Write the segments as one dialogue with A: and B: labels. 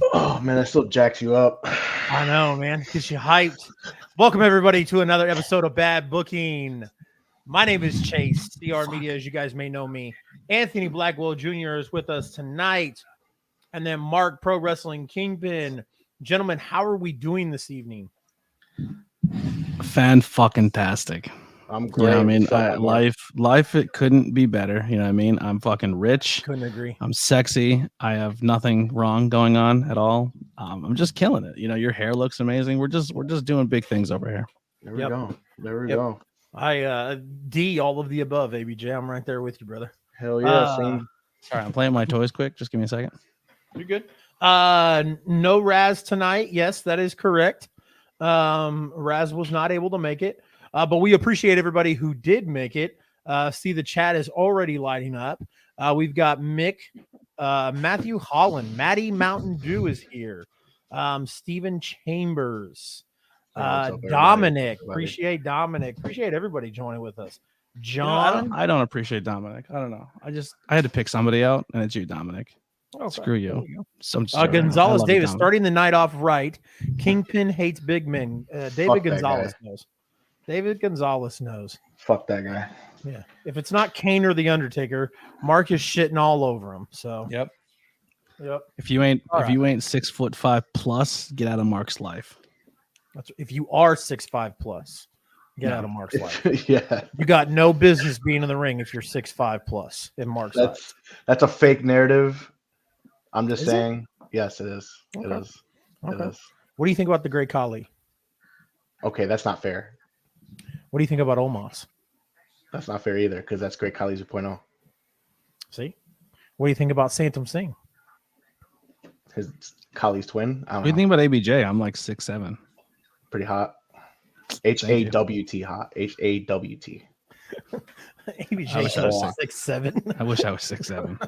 A: Oh man, that still jacks you up.
B: I know, man. Gets you hyped. Welcome everybody to another episode of Bad Booking. My name is Chase, CR Media, as you guys may know me. Anthony Blackwell Jr. is with us tonight, and then Mark, Pro Wrestling Kingpin. Gentlemen, how are we doing this evening?
C: Fan-fucking-tastic.
A: I'm
C: You
A: great.
C: know what I mean?
A: What's up, my boy?
C: Life, it couldn't be better. You know what I mean? I'm fucking rich.
B: Couldn't agree.
C: I'm sexy. I have nothing wrong going on at all. I'm just killing it. You know, your hair looks amazing. We're just doing big things over here.
A: There we
B: Yep.
A: go. There we
B: Yep.
A: go.
B: D, all of the above, ABJ. I'm right there with you, brother.
A: Hell yeah. Same.
C: Sorry, I'm playing my toys quick. Just give me a second.
B: You're good. No Raz tonight. Yes, that is correct. Raz was not able to make it, but we appreciate everybody who did make it. See, the chat is already lighting up. We've got Mick, Matthew Holland, Maddie Mountain Dew is here. Stephen Chambers,
A: What's up, everybody?
B: Dominic.
A: Everybody.
B: Appreciate Dominic. Appreciate everybody joining with us.
C: You know, I
B: John.
C: don't appreciate Dominic. I don't know. I had to pick somebody out, and it's you, Dominic.
B: Okay,
C: Screw you.
B: there we go.
C: So I'm just joking. I
B: Gonzalez
C: love you,
B: Davis
C: Dominic.
B: starting the night off right. Kingpin hates big men. David
A: Fuck that
B: Gonzalez
A: guy.
B: knows. David Gonzalez knows.
A: Fuck that guy.
B: Yeah. If it's not Kane or the Undertaker, Mark is shitting all over him. So
C: Yep.
B: yep.
C: If you ain't
B: All
C: if you ain't 6'5" plus, get out of Mark's life.
B: That's if you are 6'5" plus, get out of Mark's life.
A: Yeah.
B: You got no business being in the ring if you're 6'5" plus in Mark's life.
A: That's a fake narrative. I'm just
B: Is it?
A: saying. Yes, it is.
B: Okay.
A: It is.
B: Okay.
A: It is.
B: What do you think about the Great Khali?
A: Okay, that's not fair.
B: What do you think about Omos?
A: That's not fair either, because that's Great Khali 2.0.
B: See? What do you think about Santam Singh?
A: His Khali's twin. I don't
C: What do you
A: know.
C: think about ABJ? I'm like 6'7".
A: Pretty hot.
C: Thank you.
A: HAWT hot. HAWT.
B: ABJ
C: I wish I was
B: 6'7".
C: I wish I was 6'7".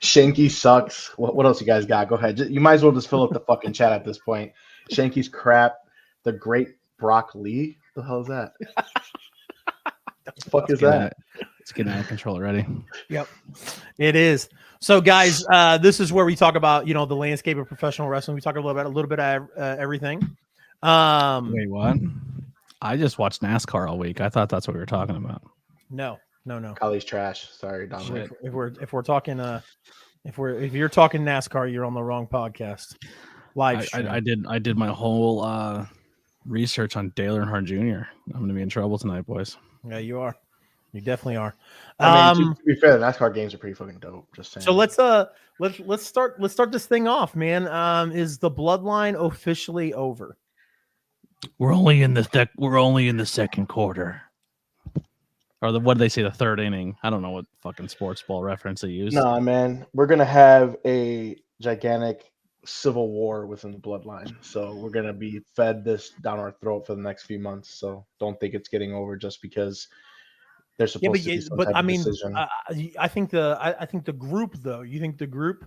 A: Shanky sucks. What else you guys got? Go ahead. You might as well just fill up the fucking chat at this point. Shanky's crap. The great Brock Lee. The hell is that? What the fuck is that?
C: It's getting out of control already.
B: Yep, it is. So, guys, this is where we talk about the landscape of professional wrestling. We talk a little bit of everything.
C: Wait, what? I just watched NASCAR all week. I thought that's what we were talking about.
B: No.
A: Khali's trash. Sorry, Dominic.
B: If we're talking if you're talking NASCAR, you're on the wrong podcast. Live stream.
C: I did my whole research on Dale Earnhardt Jr. I'm going to be in trouble tonight, boys.
B: Yeah, you are. You definitely are.
A: I mean, to be fair, the NASCAR games are pretty fucking dope. Just saying.
B: So let's start this thing off, man. Is the bloodline officially over?
C: We're only in the second quarter. Or what did they say? The third inning? I don't know what fucking sports ball reference they use.
A: Nah, man, we're gonna have a gigantic civil war within the bloodline. So we're gonna be fed this down our throat for the next few months. So don't think it's getting over just because they're supposed to be some type of decision.
B: I think the group though. You think the group?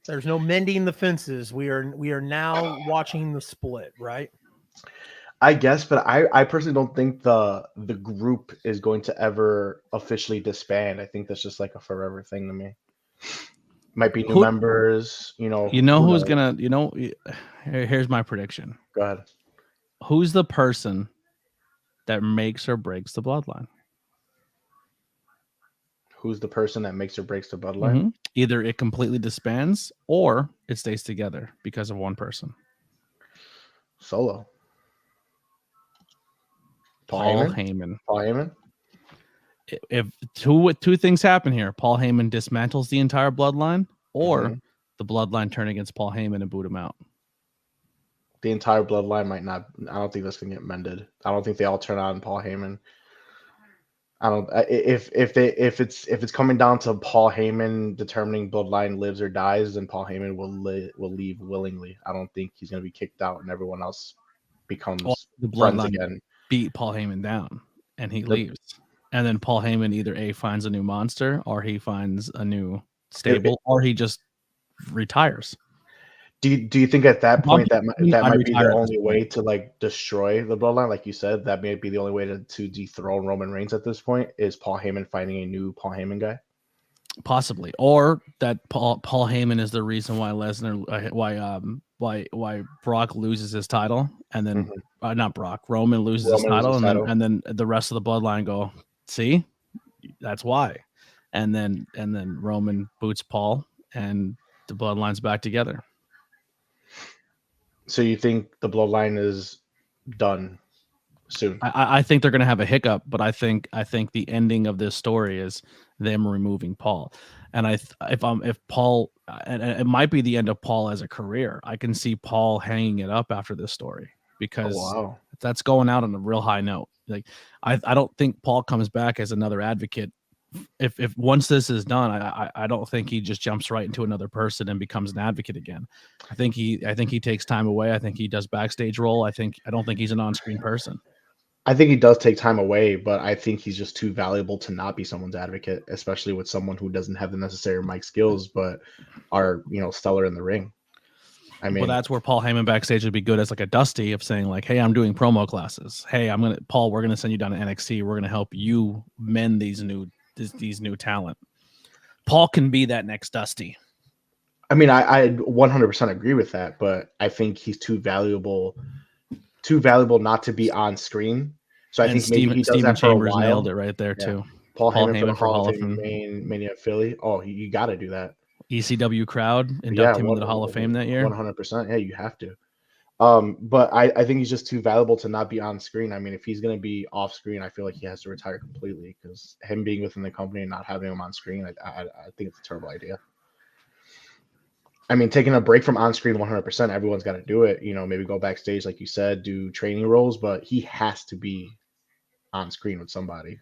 B: There's no mending the fences. We are now watching the split, right?
A: I guess, but I personally don't think the group is going to ever officially disband. I think that's just like a forever thing to me. Might be new members,
C: You know who's gonna? Here's my prediction.
A: Go ahead.
C: Who's the person that makes or breaks the bloodline?
A: Who's the person that makes or breaks the bloodline?
C: Mm-hmm. Either it completely disbands or it stays together because of one person.
A: Solo.
C: Paul Heyman.
A: Paul Heyman.
C: If two things happen here, Paul Heyman dismantles the entire bloodline, or the bloodline turn against Paul Heyman and boot him out.
A: The entire bloodline might not. I don't think that's gonna get mended. I don't think they all turn on Paul Heyman. I don't. If it's coming down to Paul Heyman determining bloodline lives or dies, then Paul Heyman will leave willingly. I don't think he's gonna be kicked out and everyone else becomes
C: the
A: friends
C: bloodline
A: again.
C: Beat Paul Heyman down and he leaves, and then Paul Heyman either finds a new monster or he finds a new stable or he just retires.
A: Do you think at that point that might be the only way to like destroy the bloodline? Like you said, that may be the only way to dethrone Roman Reigns at this point is Paul Heyman finding a new Paul Heyman guy.
C: Possibly, or that Paul Heyman is the reason why why Brock loses his title, and then not Brock, Roman loses his
A: Roman loses
C: title,
A: his title.
C: and then the rest of the bloodline go, see, that's why, and then Roman boots Paul, and the bloodline's back together.
A: So you think the bloodline is done soon?
C: I think they're going to have a hiccup, but I think the ending of this story is them removing Paul. And if Paul, and it might be the end of Paul as a career. I can see Paul hanging it up after this story because that's going out on a real high note. Like I don't think Paul comes back as another advocate. If once this is done, I don't think he just jumps right into another person and becomes an advocate again. I think he takes time away. I think he does backstage role. I don't think he's an on-screen person.
A: I think he does take time away, but I think he's just too valuable to not be someone's advocate, especially with someone who doesn't have the necessary mic skills, but are, stellar in the ring. I mean,
C: well, that's where Paul Heyman backstage would be good as like a Dusty of saying like, hey, I'm doing promo classes. Hey, Paul, we're going to send you down to NXT. We're going to help you mend these new talent. Paul can be that next Dusty.
A: I mean, I 100% agree with that, but I think he's too valuable not to be on screen. So I think maybe he does that for a while.
C: Nailed it right there too.
A: Paul Heyman for the Hall of Fame Mania Philly. Oh, you got to do that.
C: ECW crowd induct him into the Hall of Fame that year.
A: 100%. Yeah, you have to. But I think he's just too valuable to not be on screen. I mean, if he's going to be off screen, I feel like he has to retire completely because him being within the company and not having him on screen, I think it's a terrible idea. I mean, taking a break from on screen 100%, everyone's got to do it. Maybe go backstage, like you said, do training roles, but he has to be on screen with somebody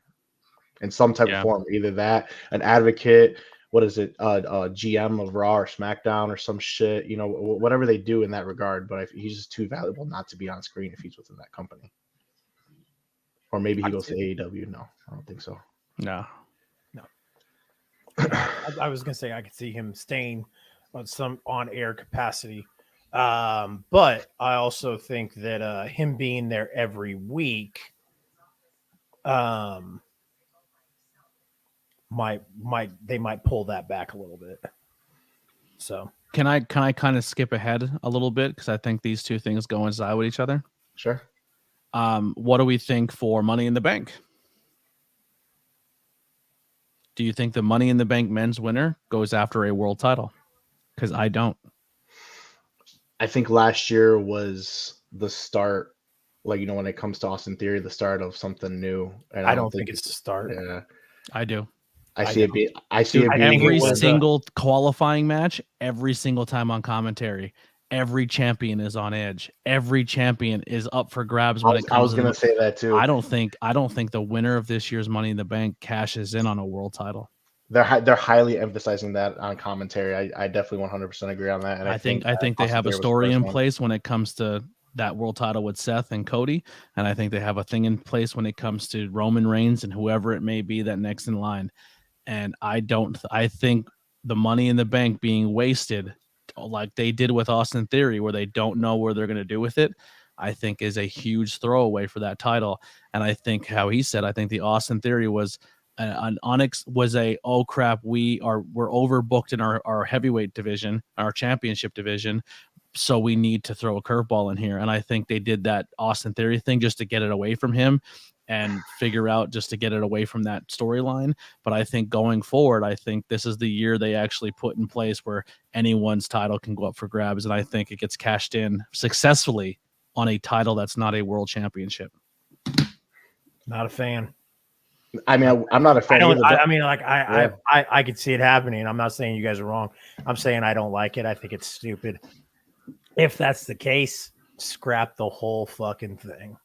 A: in some type of form. Either that, an advocate, what is it, GM of Raw or SmackDown or some shit, whatever they do in that regard. But he's just too valuable not to be on screen if he's within that company. Or maybe he goes to AEW. No, I don't think so.
B: No. I was going to say I could see him staying on some on-air capacity. But I also think that him being there every week might pull that back a little bit. So
C: can I kind of skip ahead a little bit because I think these two things go inside with each other?
A: Sure.
C: What do we think for Money in the Bank? Do you think the Money in the Bank men's winner goes after a world title? Because I don't.
A: I think last year was the start, like, when it comes to Austin Theory, the start of something new. And
B: I don't think it's the start.
A: Yeah,
C: I do.
A: I see it being
C: every single qualifying match, every single time on commentary. Every champion is on edge. Every champion is up for grabs when it comes.
A: I was going to say that too.
C: I don't think the winner of this year's Money in the Bank cashes in on a world title.
A: They're highly emphasizing that on commentary. I definitely 100% agree on that. And
C: I think they have a story in place when it comes to that world title with Seth and Cody, and I think they have a thing in place when it comes to Roman Reigns and whoever it may be that next in line. And I think the Money in the Bank being wasted like they did with Austin Theory, where they don't know where they're going to do with it, I think is a huge throwaway for that title. And I think how he said, I think the Austin Theory was an Onyx was oh crap, we're overbooked in our heavyweight division, our championship division, so we need to throw a curveball in here. And I think they did that Austin Theory thing just to get it away from him and figure out just to get it away from that storyline. But I think going forward, I think this is the year they actually put in place where anyone's title can go up for grabs. And I think it gets cashed in successfully on a title that's not a world championship.
B: Not a fan.
A: I mean, I'm not a fan.
B: I could see it happening. I'm not saying you guys are wrong. I'm saying I don't like it. I think it's stupid. If that's the case, scrap the whole fucking thing.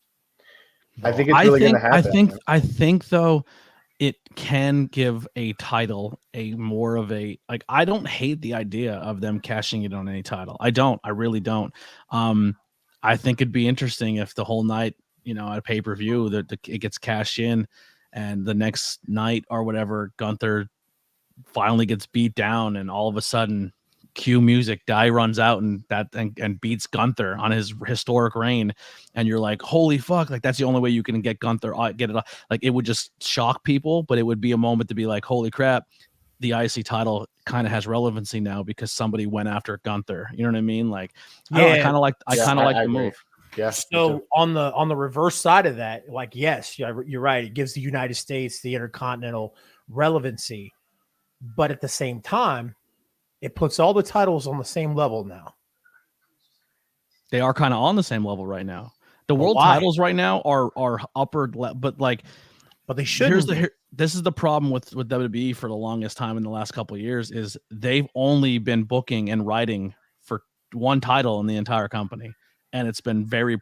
A: I think it's really going to happen.
C: I think though, it can give a title a more of a, like, I don't hate the idea of them cashing it on any title. I really don't. I think it'd be interesting if the whole night, at pay-per-view that it gets cashed in, and the next night or whatever, Gunther finally gets beat down, and all of a sudden, cue music, Guy runs out and beats Gunther on his historic reign, and you're like, holy fuck, like that's the only way you can get Gunther, get it off. Like, it would just shock people, but it would be a moment to be like, holy crap, the IC title kind of has relevancy now because somebody went after Gunther. You know what I mean? Like, I kind of like the move.
A: Yeah.
B: So on the reverse side of that, like, yes, you're right. It gives the United States the Intercontinental relevancy, but at the same time, it puts all the titles on the same level now.
C: They are kind of on the same level right now. The world titles right now are upper, but
B: they shouldn't.
C: This is the problem with WWE for the longest time in the last couple of years is they've only been booking and writing for one title in the entire company. And it's been very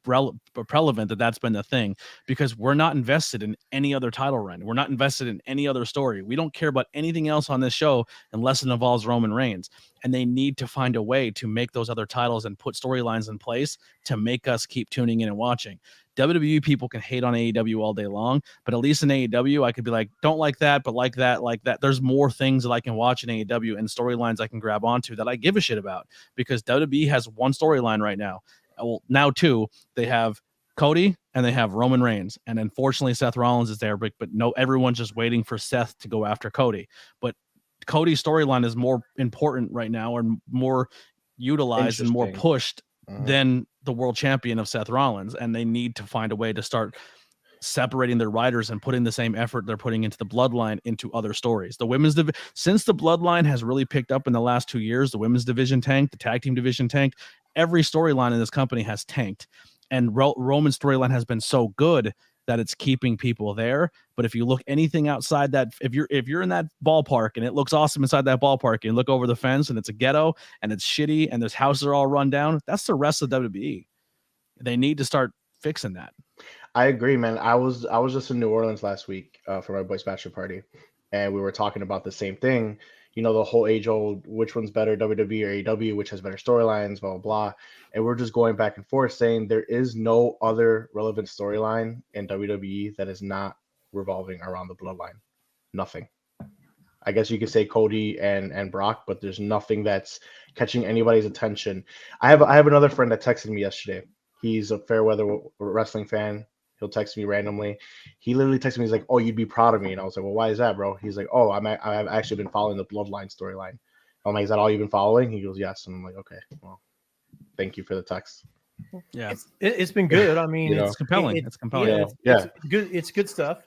C: relevant that's been the thing because we're not invested in any other title run. We're not invested in any other story. We don't care about anything else on this show unless it involves Roman Reigns. And they need to find a way to make those other titles and put storylines in place to make us keep tuning in and watching. WWE people can hate on AEW all day long, but at least in AEW, I could be like, don't like that, but like that, like that. There's more things that I can watch in AEW and storylines I can grab onto that I give a shit about because WWE has one storyline right now. Well, now two. They have Cody and they have Roman Reigns. And unfortunately, Seth Rollins is there, but no, everyone's just waiting for Seth to go after Cody. But Cody's storyline is more important right now and more utilized and more pushed than the world champion of Seth Rollins. And they need to find a way to start separating their writers and putting the same effort they're putting into the bloodline into other stories. The women's since the bloodline has really picked up in the last 2 years, the women's division tanked, the tag team division tanked, every storyline in this company has tanked. And Roman's storyline has been so good that it's keeping people there. But if you look anything outside that, if you're in that ballpark and it looks awesome inside that ballpark, and you look over the fence and it's a ghetto and it's shitty and there's houses are all run down, that's the rest of WWE. They need to start fixing that.
A: I agree, man. I was just in New Orleans last week for my boy's bachelor party, and we were talking about the same thing. You know, the whole age-old, which one's better, WWE or AEW, which has better storylines, blah, blah, blah. And we're just going back and forth saying there is no other relevant storyline in WWE that is not revolving around the bloodline. Nothing. I guess you could say Cody and Brock, but there's nothing that's catching anybody's attention. I have another friend that texted me yesterday. He's a Fairweather wrestling fan. He'll text me randomly. He literally texted me. He's like, "Oh, you'd be proud of me." And I was like, "Well, why is that, bro?" He's like, "Oh, I've actually been following the Bloodline storyline." I'm like, "Is that all you've been following?" He goes, "Yes." And I'm like, "Okay, well, thank you for the text."
B: Yeah, it's been good. I mean,
C: it's compelling. It's compelling.
B: It's good. It's good stuff.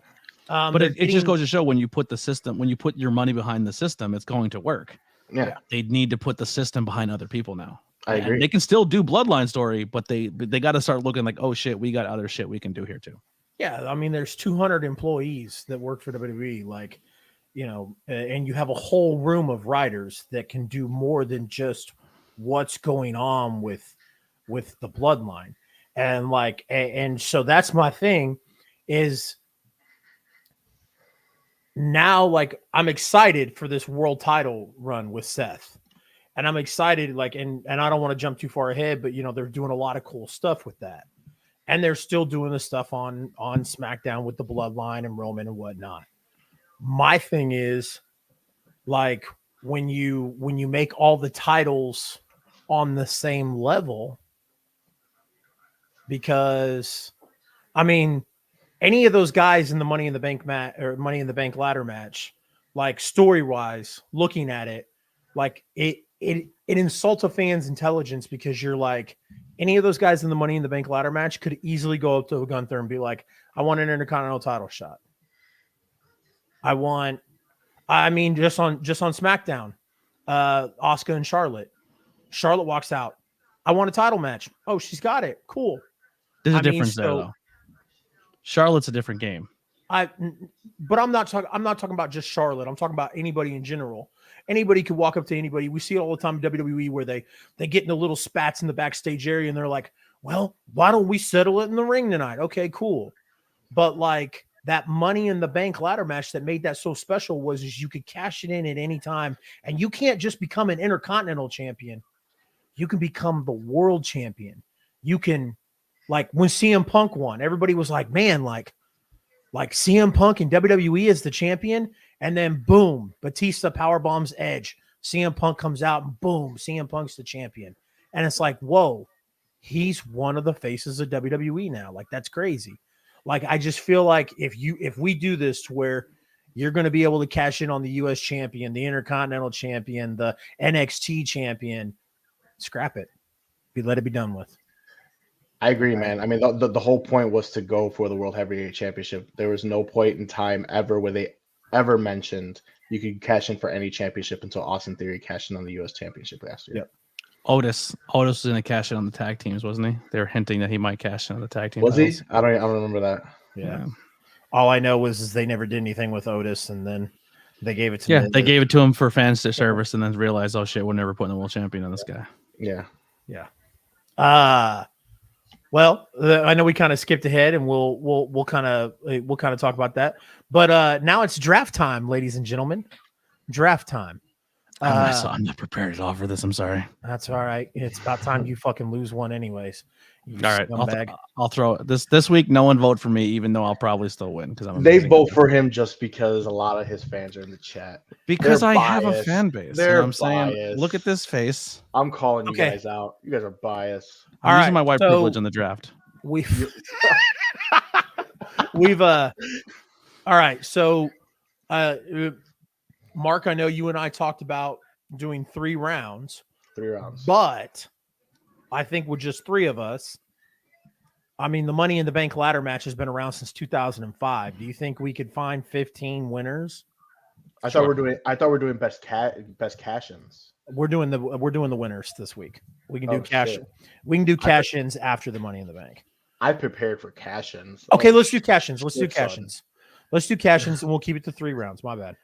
C: But it just goes to show when you put your money behind the system, it's going to work.
A: Yeah,
C: they need to put the system behind other people now.
A: I agree.
C: And they can still do Bloodline story, but they got to start looking like, oh shit, we got other shit we can do here too.
B: Yeah, I mean, there's 200 employees that work for WWE, like, you know, and you have a whole room of writers that can do more than just what's going on with the bloodline, and like, and so that's my thing, is now like I'm excited for this world title run with Seth. And I'm excited, like, and I don't want to jump too far ahead, but you know, they're doing a lot of cool stuff with that. And they're still doing the stuff on SmackDown with the bloodline and Roman and whatnot. My thing is, like, when you make all the titles on the same level, because I mean, any of those guys in the Money in the Bank match or Money in the Bank ladder match, like story wise, looking at it, like it insults a fan's intelligence, because you're like, any of those guys in the Money in the Bank ladder match could easily go up to Gunther and be like, I want an Intercontinental title shot. I mean, just on SmackDown, Asuka and Charlotte. Charlotte walks out. I want a title match. Oh, she's got it. Cool.
C: There's a difference there, though. Charlotte's a different game.
B: But I'm not talking about just Charlotte. I'm talking about anybody in general. Anybody could walk up to anybody. We see it all the time in WWE where they get into little spats in the backstage area and they're like, well, why don't we settle it in the ring tonight? Okay, cool. But like that Money in the Bank ladder match that made that so special was you could cash it in at any time, and you can't just become an Intercontinental champion. You can become the world champion. You can, like when CM Punk won, everybody was like, man, like CM Punk in WWE is the champion, and then boom, Batista powerbombs Edge. CM Punk comes out and boom, CM Punk's the champion. And it's like, whoa, he's one of the faces of WWE now. Like, that's crazy. Like, I just feel like if we do this to where you're going to be able to cash in on the U.S. champion, the Intercontinental champion, the NXT champion. Scrap it. Let it be done with.
A: I agree, man. I mean, the whole point was to go for the World Heavyweight Championship. There was no point in time ever where they ever mentioned you could cash in for any championship until Austin Theory cashed in on the U.S. Championship last year.
B: Yep.
C: Otis was going to cash in on the tag teams, wasn't he? They were hinting that he might cash in on the tag team.
A: Was
C: titles.
A: he? I don't remember that.
B: Yeah. All I know was they never did anything with Otis, and then they gave it to
C: Miz. They gave it to him for fans to service, and then realized, oh shit, we're never putting a world champion on this guy.
A: Yeah.
B: Well, I know we kind of skipped ahead, and we'll kind of talk about that. But now it's draft time, ladies and gentlemen. Draft time.
C: I'm not prepared at all for this. I'm sorry.
B: That's all right. It's about time you fucking lose one, anyways.
C: All right, I'll throw it. This week. No one vote for me, even though I'll probably still win because
A: they vote for him just because a lot of his fans are in the chat.
C: Because I have a fan base.
A: They're
C: I'm saying, look at this face.
A: I'm calling you guys out. You guys are biased.
C: I'm using my white privilege in the draft.
B: We've all right. So, Mark, I know you and I talked about doing 3 rounds.
A: 3 rounds.
B: But I think with just 3 of us, I mean, the Money in the Bank ladder match has been around since 2005. Do you think we could find 15 winners?
A: I thought we're doing best cash-ins.
B: We're doing the winners this week. We can do cash. We can do cash-ins after the Money in the Bank.
A: I prepared for cash-ins.
B: Okay, let's do cash-ins. Let's do cash-ins, and we'll keep it to 3 rounds. My bad.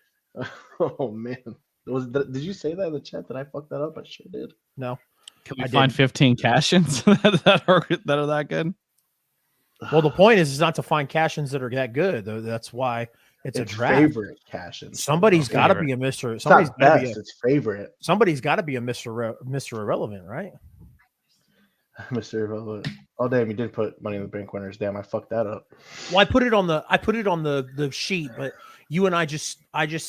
A: Oh man, did you say that in the chat? Did I fuck that up? I sure did.
B: No.
C: Can we find 15 cash-ins that are that good?
B: Well, the point is not to find cash-ins that are that good. That's why it's a draft.
A: Favorite cash-ins.
B: Somebody's got to be a Mr.
A: It's favorite.
B: Somebody's got to be a Mr. Irrelevant, right?
A: Mr. Irrelevant. Oh damn, you did put Money in the Bank winners. Damn, I fucked that up.
B: Well, I put it on the sheet, but you and I just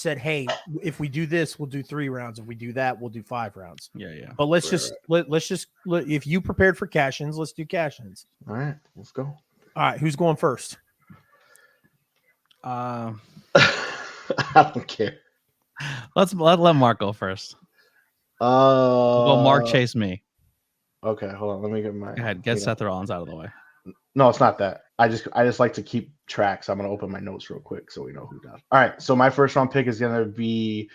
B: said, hey, if we do this, we'll do 3 rounds. If we do that, we'll do 5 rounds.
C: Yeah.
B: But let's just if you prepared for cash-ins, let's do cash-ins.
A: All right, let's go.
B: All right, who's going first?
A: I don't care.
C: Let Mark go first. Well, Mark chase me.
A: Okay, hold on. Let me get my.
C: Go ahead, get Seth Rollins out of the way.
A: No, it's not that. I just like to keep track, so I'm gonna open my notes real quick so we know who does. All right, so my first round pick is gonna be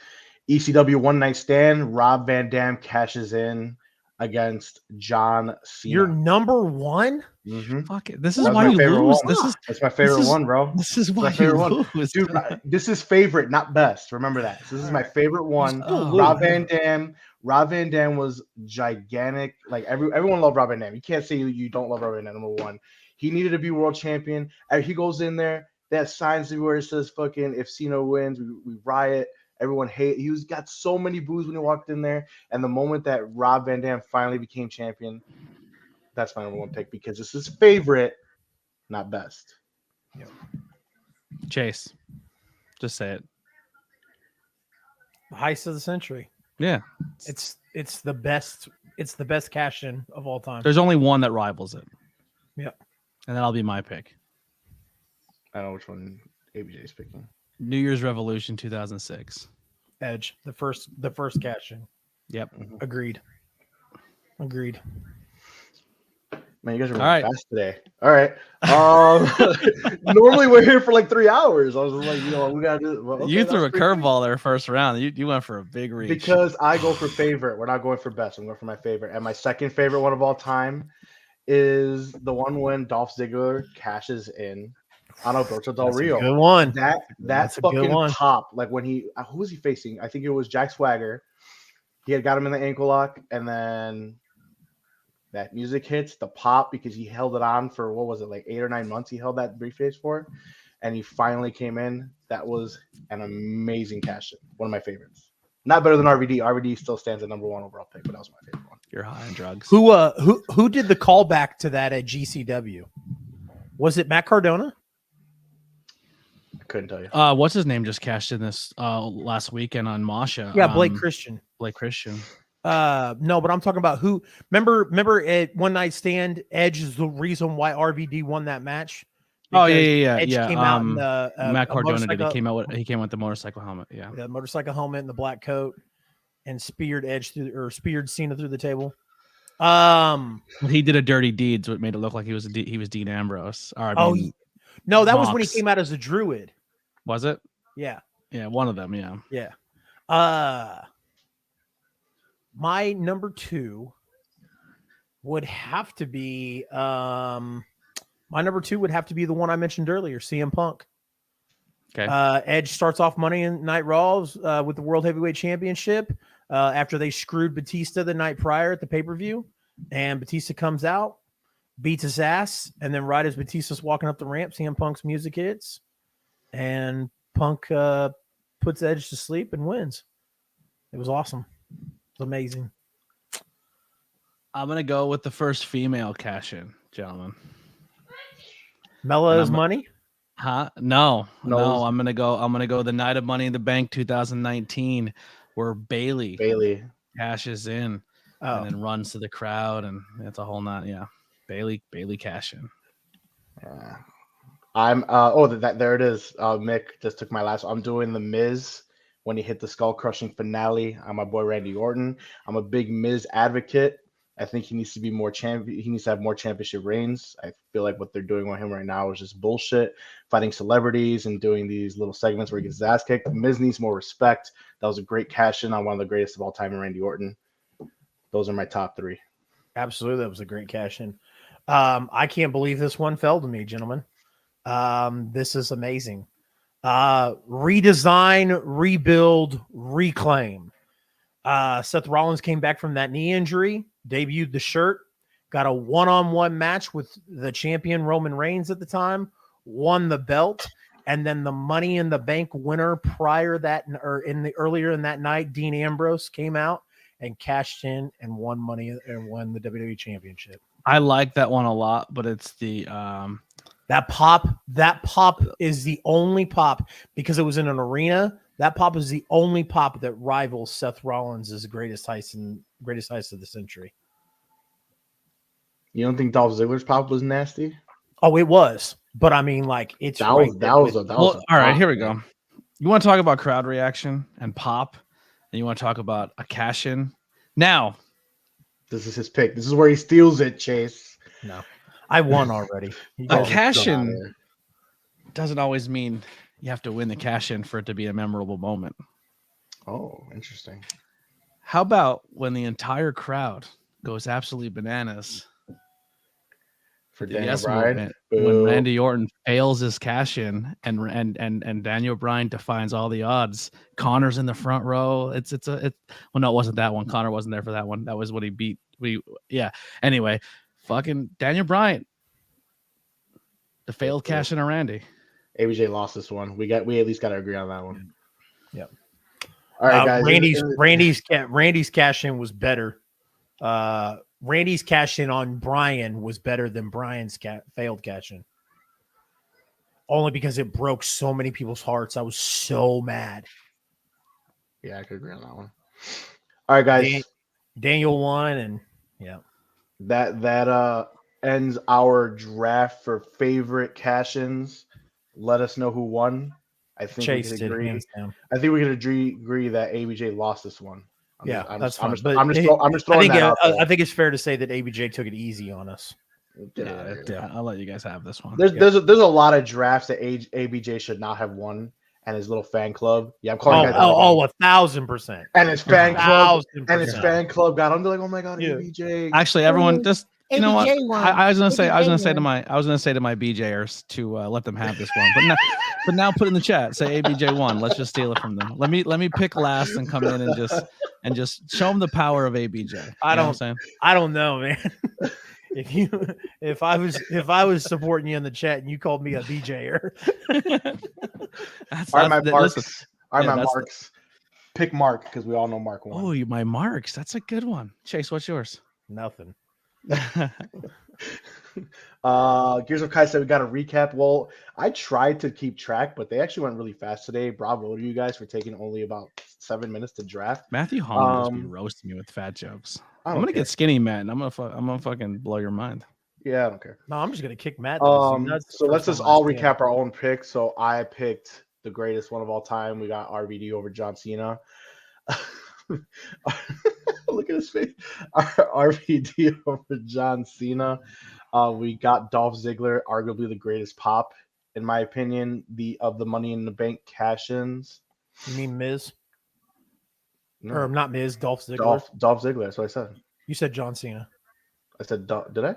A: ECW One Night Stand. Rob Van Dam cashes in against John Cena.
B: You're number 1?
C: Mm-hmm. Fuck it. This is why you lose.
A: That's my favorite one, bro.
C: This is why you lose.
A: Dude, this is favorite, not best. Remember that. This is my favorite one. Rob Van Dam. Rob Van Dam was gigantic. Like everyone loved Rob Van Dam. You can't say you don't love Rob Van Dam. Number 1. He needed to be world champion. And he goes in there. That signs where it says fucking if Cena wins, we riot. Everyone hate. He got so many boos when he walked in there. And the moment that Rob Van Dam finally became champion, that's my number 1 pick because this is favorite, not best.
B: Yep.
C: Chase, just say it.
B: The heist of the century.
C: Yeah,
B: it's the best. It's the best cash in of all time.
C: There's only one that rivals it.
B: Yep.
C: And that'll be my pick.
A: I know which one ABJ is picking.
C: New Year's Revolution 2006.
B: Edge, the first cash in.
C: Yep.
B: Agreed.
A: Man, you guys are really fast today. All right. Normally we're here for like 3 hours. I was like, we gotta do. Well, okay,
C: you threw a curveball there first round. You went for a big reach.
A: Because I go for favorite. We're not going for best. I'm going for my favorite. And my second favorite one of all time is the one when Dolph Ziggler cashes in on Alberto Del Rio.
B: Good one.
A: That's fucking pop. Like when who was he facing? I think it was Jack Swagger. He had got him in the ankle lock, and then that music hits, the pop, because he held it on for, what was it, like 8 or 9 months he held that briefcase for, and he finally came in. That was an amazing cash in. One of my favorites. Not better than RVD. RVD still stands at number 1 overall pick, but that was my favorite one.
C: You're high on drugs.
B: Who did the callback to that at GCW? Was it Matt Cardona?
A: I couldn't tell you.
C: What's his name just cashed in this last weekend on Masha?
B: Yeah, Blake Christian. No, but I'm talking about who. Remember at One Night Stand, Edge is the reason why RVD won that match.
C: Oh
B: Edge
C: yeah.
B: came out in the
C: Matt Cardona did.
B: motorcycle.
C: He came with the motorcycle helmet. Yeah.
B: The motorcycle helmet and the black coat, and speared Cena through the table.
C: Well, he did a dirty deed, so it made it look like he was Dean Ambrose. Or,
B: no, that was when he came out as a druid.
C: Was it?
B: Yeah.
C: Yeah, one of them. Yeah.
B: Yeah. My number 2 would have to be the one I mentioned earlier, CM Punk.
C: Okay.
B: Edge starts off Monday Night Raws with the World Heavyweight Championship after they screwed Batista the night prior at the pay-per-view, and Batista comes out, beats his ass, and then right as Batista's walking up the ramp, CM Punk's music hits, and Punk puts Edge to sleep and wins. It was awesome. It was amazing.
C: I'm gonna go with the first female cash-in, gentlemen.
B: Mella's Money?
C: Huh? No. I'm gonna go the night of Money in the Bank 2019, where Bailey cashes in and then runs to the crowd, and it's a whole not. Yeah, Bailey cash in.
A: I'm there it is. Mick just took my last. I'm doing the Miz when he hit the skull crushing finale on my boy Randy Orton. I'm a big Miz advocate. I think he needs to be more champion. He needs to have more championship reigns. I feel like what they're doing with him right now is just bullshit. Fighting celebrities and doing these little segments where he gets his ass kicked. Miz needs more respect. That was a great cash in on one of the greatest of all time in Randy Orton. Those are my top 3.
B: Absolutely, that was a great cash in. I can't believe this one fell to me, gentlemen. This is amazing. Redesign, rebuild, reclaim. Seth Rollins came back from that knee injury, debuted the shirt, got a one-on-one match with the champion Roman Reigns at the time, won the belt, and then the Money in the Bank winner earlier in that night, Dean Ambrose came out and cashed in and won the WWE Championship.
C: I like that one a lot, but it's the
B: that pop is the only pop because it was in an arena. That pop is the only pop that rivals Seth Rollins' greatest heist of the century.
A: You don't think Dolph Ziggler's pop was nasty?
B: Oh, it was. But I mean, like, it's
A: that was
C: all right, here we go. You want to talk about crowd reaction and pop, and you want to talk about a cash in. Now,
A: this is his pick. This is where he steals it, Chase.
B: No, I won already.
C: A cash in doesn't always mean you have to win the cash in for it to be a memorable moment.
A: Oh, interesting.
C: How about when the entire crowd goes absolutely bananas
A: for Daniel Bryan?
C: When Randy Orton fails his cash in and Daniel Bryan defines all the odds. Connor's in the front row. Well, no, it wasn't that one. Connor wasn't there for that one. That was what he beat. Anyway, fucking Daniel Bryan. The failed cash in on Randy.
A: ABJ lost this one. We at least got to agree on that one.
B: Yep.
A: All right, guys.
B: Randy's cash in was better. Randy's cash in on Bryan was better than Bryan's failed cash in. Only because it broke so many people's hearts. I was so mad.
A: Yeah, I could agree on that one. All right, guys.
B: Daniel won, and yeah.
A: That ends our draft for favorite cash-ins. Let us know who won. I think we can agree. I think we can agree that ABJ lost this one.
B: That's fine.
A: I'm just throwing that out there.
B: I think it's fair to say that ABJ took it easy on us.
C: Yeah, I'll let you guys have this one.
A: There's a lot of drafts that ABJ should not have won, and his little fan club. Yeah, I'm calling.
B: 1,000%.
A: And his fan club got under like, oh my god, ABJ.
C: Actually, everyone just. You know what? I was gonna say to my BJers to let them have this one, but now put in the chat, say ABJ won. Let's just steal it from them. Let me pick last and come in and just show them the power of ABJ.
B: I don't know, man. If I was supporting you in the chat and you called me a BJer,
A: Marks. Pick Mark because we all know Mark won.
C: Oh, my Marks. That's a good one. Chase, what's yours?
B: Nothing.
A: Gears of Kai said we got a recap. Well, I tried to keep track, but they actually went really fast today. Bravo to you guys for taking only about 7 minutes to draft.
C: Matthew Holland just be roasting me with fat jokes. I'm gonna get skinny, man. I'm gonna fucking blow your mind.
A: Yeah, I don't care.
B: No, I'm just gonna kick Matt.
A: So let's just all recap our own picks. So I picked the greatest one of all time. We got RVD over John Cena. Look at his face. RVD over John Cena. We got Dolph Ziggler, arguably the greatest pop, in my opinion, the Money in the Bank cash-ins.
B: You mean Miz?
A: No.
B: Or not Miz, Dolph Ziggler.
A: Dolph Ziggler. That's what I said.
B: You said John Cena.
A: I said, did I?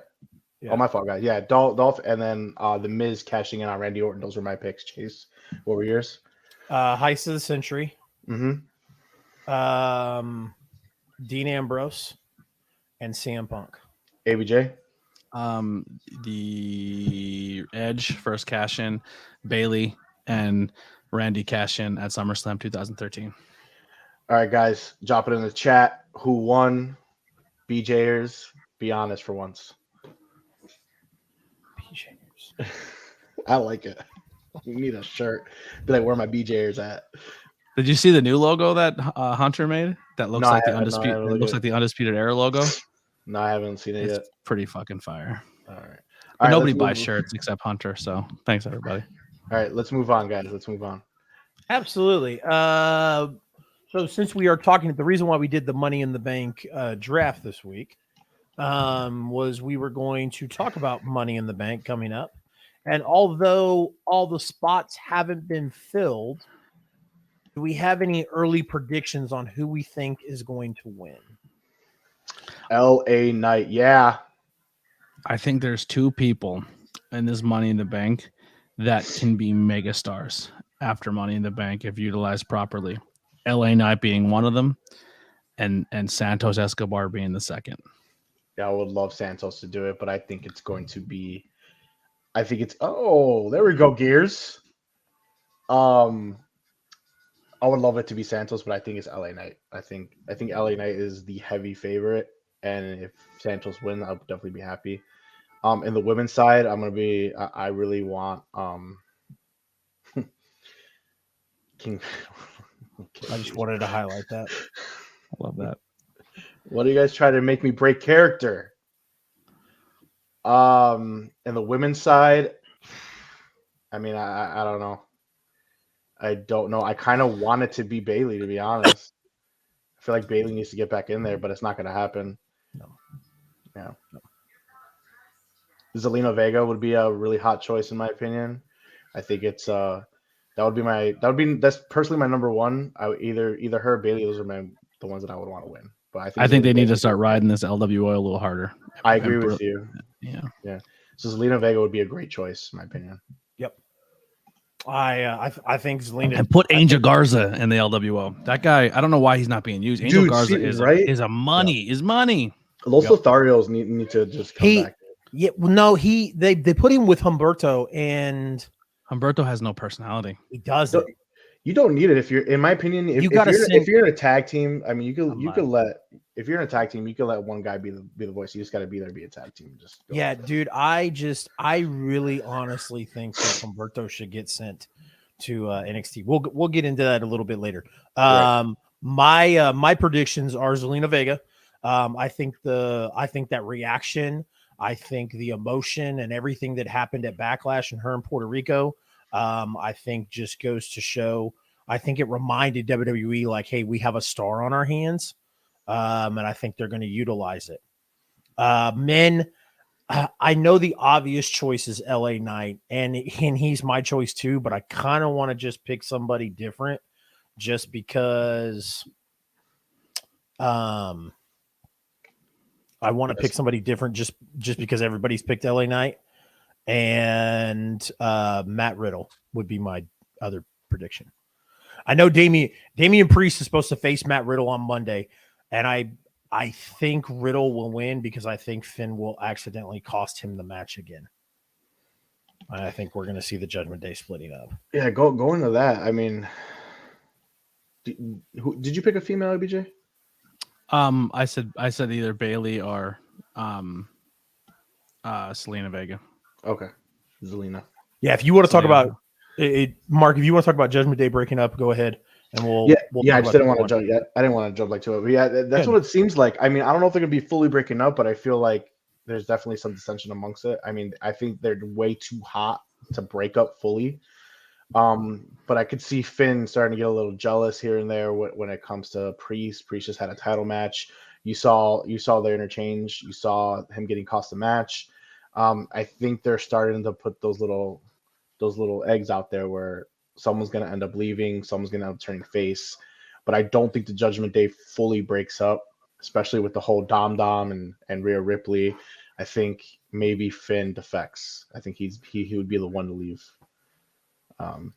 B: Yeah.
A: Oh, my fault, guys. Yeah, Dolph, and then the Miz cashing in on Randy Orton. Those were my picks. Chase, what were yours?
B: Heist of the Century.
A: Mm-hmm.
B: Dean Ambrose and CM Punk.
A: ABJ?
C: The Edge first cash in, Bailey and Randy cash in at SummerSlam 2013.
A: All right, guys, drop it in the chat. Who won? BJers, be honest for once.
B: BJers.
A: I like it. You need a shirt. Be like, where are my BJers at?
C: Did you see the new logo that Hunter made? That looks like the undisputed.
A: No,
C: it looks like the Undisputed Era logo.
A: No, I haven't seen it yet.
C: Pretty fucking fire.
A: All right.
C: But nobody buys shirts except Hunter. So thanks, everybody.
A: All right, let's move on, guys. Let's move on.
B: Absolutely. So since we are talking, the reason why we did the Money in the Bank draft this week was we were going to talk about Money in the Bank coming up. And although all the spots haven't been filled, do we have any early predictions on who we think is going to win?
A: LA Knight, yeah.
C: I think there's two people in this Money in the Bank that can be mega stars after Money in the Bank if utilized properly. LA Knight being one of them, and Santos Escobar being the second.
A: Yeah, I would love Santos to do it, but I think it's going to be. I think it's. Oh, there we go, Gears. I would love it to be Santos, but I think it's LA Knight. I think LA Knight is the heavy favorite, and if Santos wins, I'll definitely be happy. In the women's side, I'm gonna be. I really want King.
B: I just wanted to highlight that.
C: I love that.
A: What do you guys try to make me break character? In the women's side, I mean, I don't know. I don't know. I kind of want it to be Bailey, to be honest. I feel like Bailey needs to get back in there, but it's not going to happen.
B: No.
A: Yeah. No. Zelina Vega would be a really hot choice in my opinion. I think it's that's personally my number one. I would either her or Bailey. Those are the ones that I would want to win. But I think
C: they need to start riding this LWO a little harder.
A: I agree with you.
C: Yeah.
A: So Zelina Vega would be a great choice, in my opinion.
B: Yep. I think Zelina,
C: and put Angel Garza in the LWO. That guy, I don't know why he's not being used. Angel Garza is money.
A: Los Lotharios need to just come back.
B: Yeah, well, no, they put him with Humberto, and
C: Humberto has no personality.
B: He doesn't.
A: You don't need it if you're, in my opinion, if you're in a tag team. I mean, you could let if you're in a tag team, you could let one guy be the voice. You just got to be there to be a tag team.
B: Dude. I really honestly think that Humberto should get sent to NXT. We'll get into that a little bit later. Right. My predictions are Zelina Vega. I think that reaction. I think the emotion and everything that happened at Backlash and her in Puerto Rico, I think just goes to show. I think it reminded WWE like, hey, we have a star on our hands, and I think they're going to utilize it. Men, I know the obvious choice is LA Knight, and he's my choice too, but I kind of want to just pick somebody different just because I want to pick somebody different just because everybody's picked LA Knight, and Matt Riddle would be my other prediction. I know Damian Priest is supposed to face Matt Riddle on Monday, and I think Riddle will win because I think Finn will accidentally cost him the match again. I think we're going to see the Judgment Day splitting up.
A: Yeah, go into that. I mean, did you pick a female, BJ?
C: I said either Bailey or Zelina Vega.
A: Okay, Zelina.
B: Yeah, if you want to talk about it, Mark, if you want to talk about Judgment Day breaking up, go ahead, and we'll.
A: I just didn't want to jump yet. I didn't want to jump like to it, but yeah, that's what it seems like. I mean, I don't know if they're gonna be fully breaking up, but I feel like there's definitely some dissension amongst it. I mean, I think they're way too hot to break up fully. But I could see Finn starting to get a little jealous here and there when it comes to Priest. Priest just had a title match. You saw their interchange. You saw him getting cost a match. I think they're starting to put those little eggs out there where someone's going to end up leaving, someone's going to end up turning face. But I don't think the Judgment Day fully breaks up, especially with the whole Dom and Rhea Ripley. I think maybe Finn defects. I think he would be the one to leave.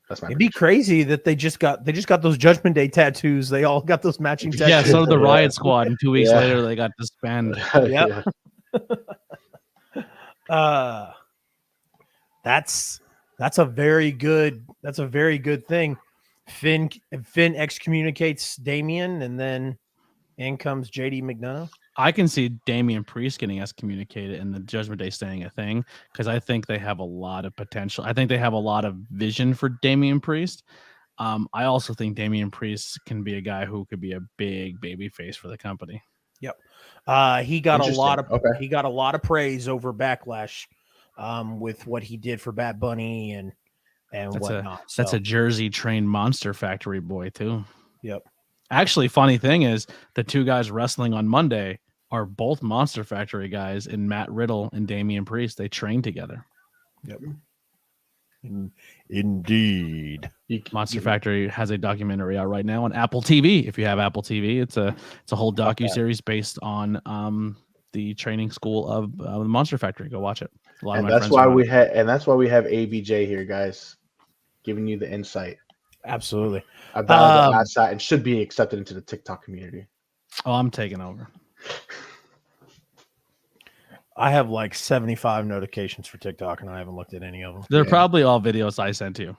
A: That's my.
B: It'd be crazy that they just got those Judgment Day tattoos. They all got those matching tattoos.
C: Yeah, so did the Riot Squad, and 2 weeks later they got disbanded.
B: Yep. That's a very good thing. Finn excommunicates Damian, and then in comes JD McDonough.
C: I can see Damian Priest getting excommunicated and the Judgment Day staying a thing because I think they have a lot of potential. I think they have a lot of vision for Damian Priest. I also think Damian Priest can be a guy who could be a big baby face for the company.
B: Yep. He got a lot of praise over Backlash with what he did for Bad Bunny and whatnot.
C: That's a Jersey trained Monster Factory boy too.
B: Yep.
C: Actually, funny thing is the 2 guys wrestling on Monday are both Monster Factory guys, in Matt Riddle and Damian Priest. They trained together.
B: Yep. Indeed.
C: Monster Factory has a documentary out right now on Apple TV. If you have Apple TV, it's a whole docuseries based on the training school of the Monster Factory. Go watch it.
A: That's why we have ABJ here, guys, giving you the insight.
B: Absolutely.
A: About the side and should be accepted into the TikTok community.
C: Oh, I'm taking over.
B: I have like 75 notifications for TikTok, and I haven't looked at any of them.
C: They're probably all videos I sent you.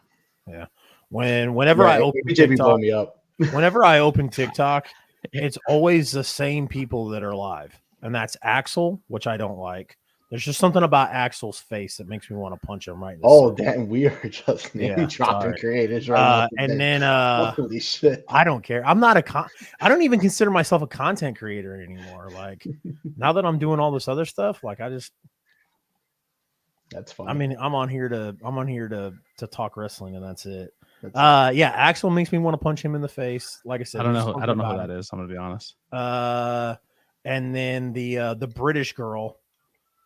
B: Yeah. Whenever I open TikTok,
A: me up.
B: Whenever I open TikTok, it's always the same people that are live, and that's Axel, which I don't like. There's just something about Axel's face that makes me want to punch him right in the
A: side. Damn, we are just dropping creators right now.
B: And then
A: holy shit.
B: I don't care. I'm not I don't even consider myself a content creator anymore. Like now that I'm doing all this other stuff, like
A: that's fine.
B: I mean, I'm on here to talk wrestling, and that's it. Yeah, Axel makes me want to punch him in the face. Like I said,
C: I don't know who that is. I'm gonna be honest.
B: And then the British girl.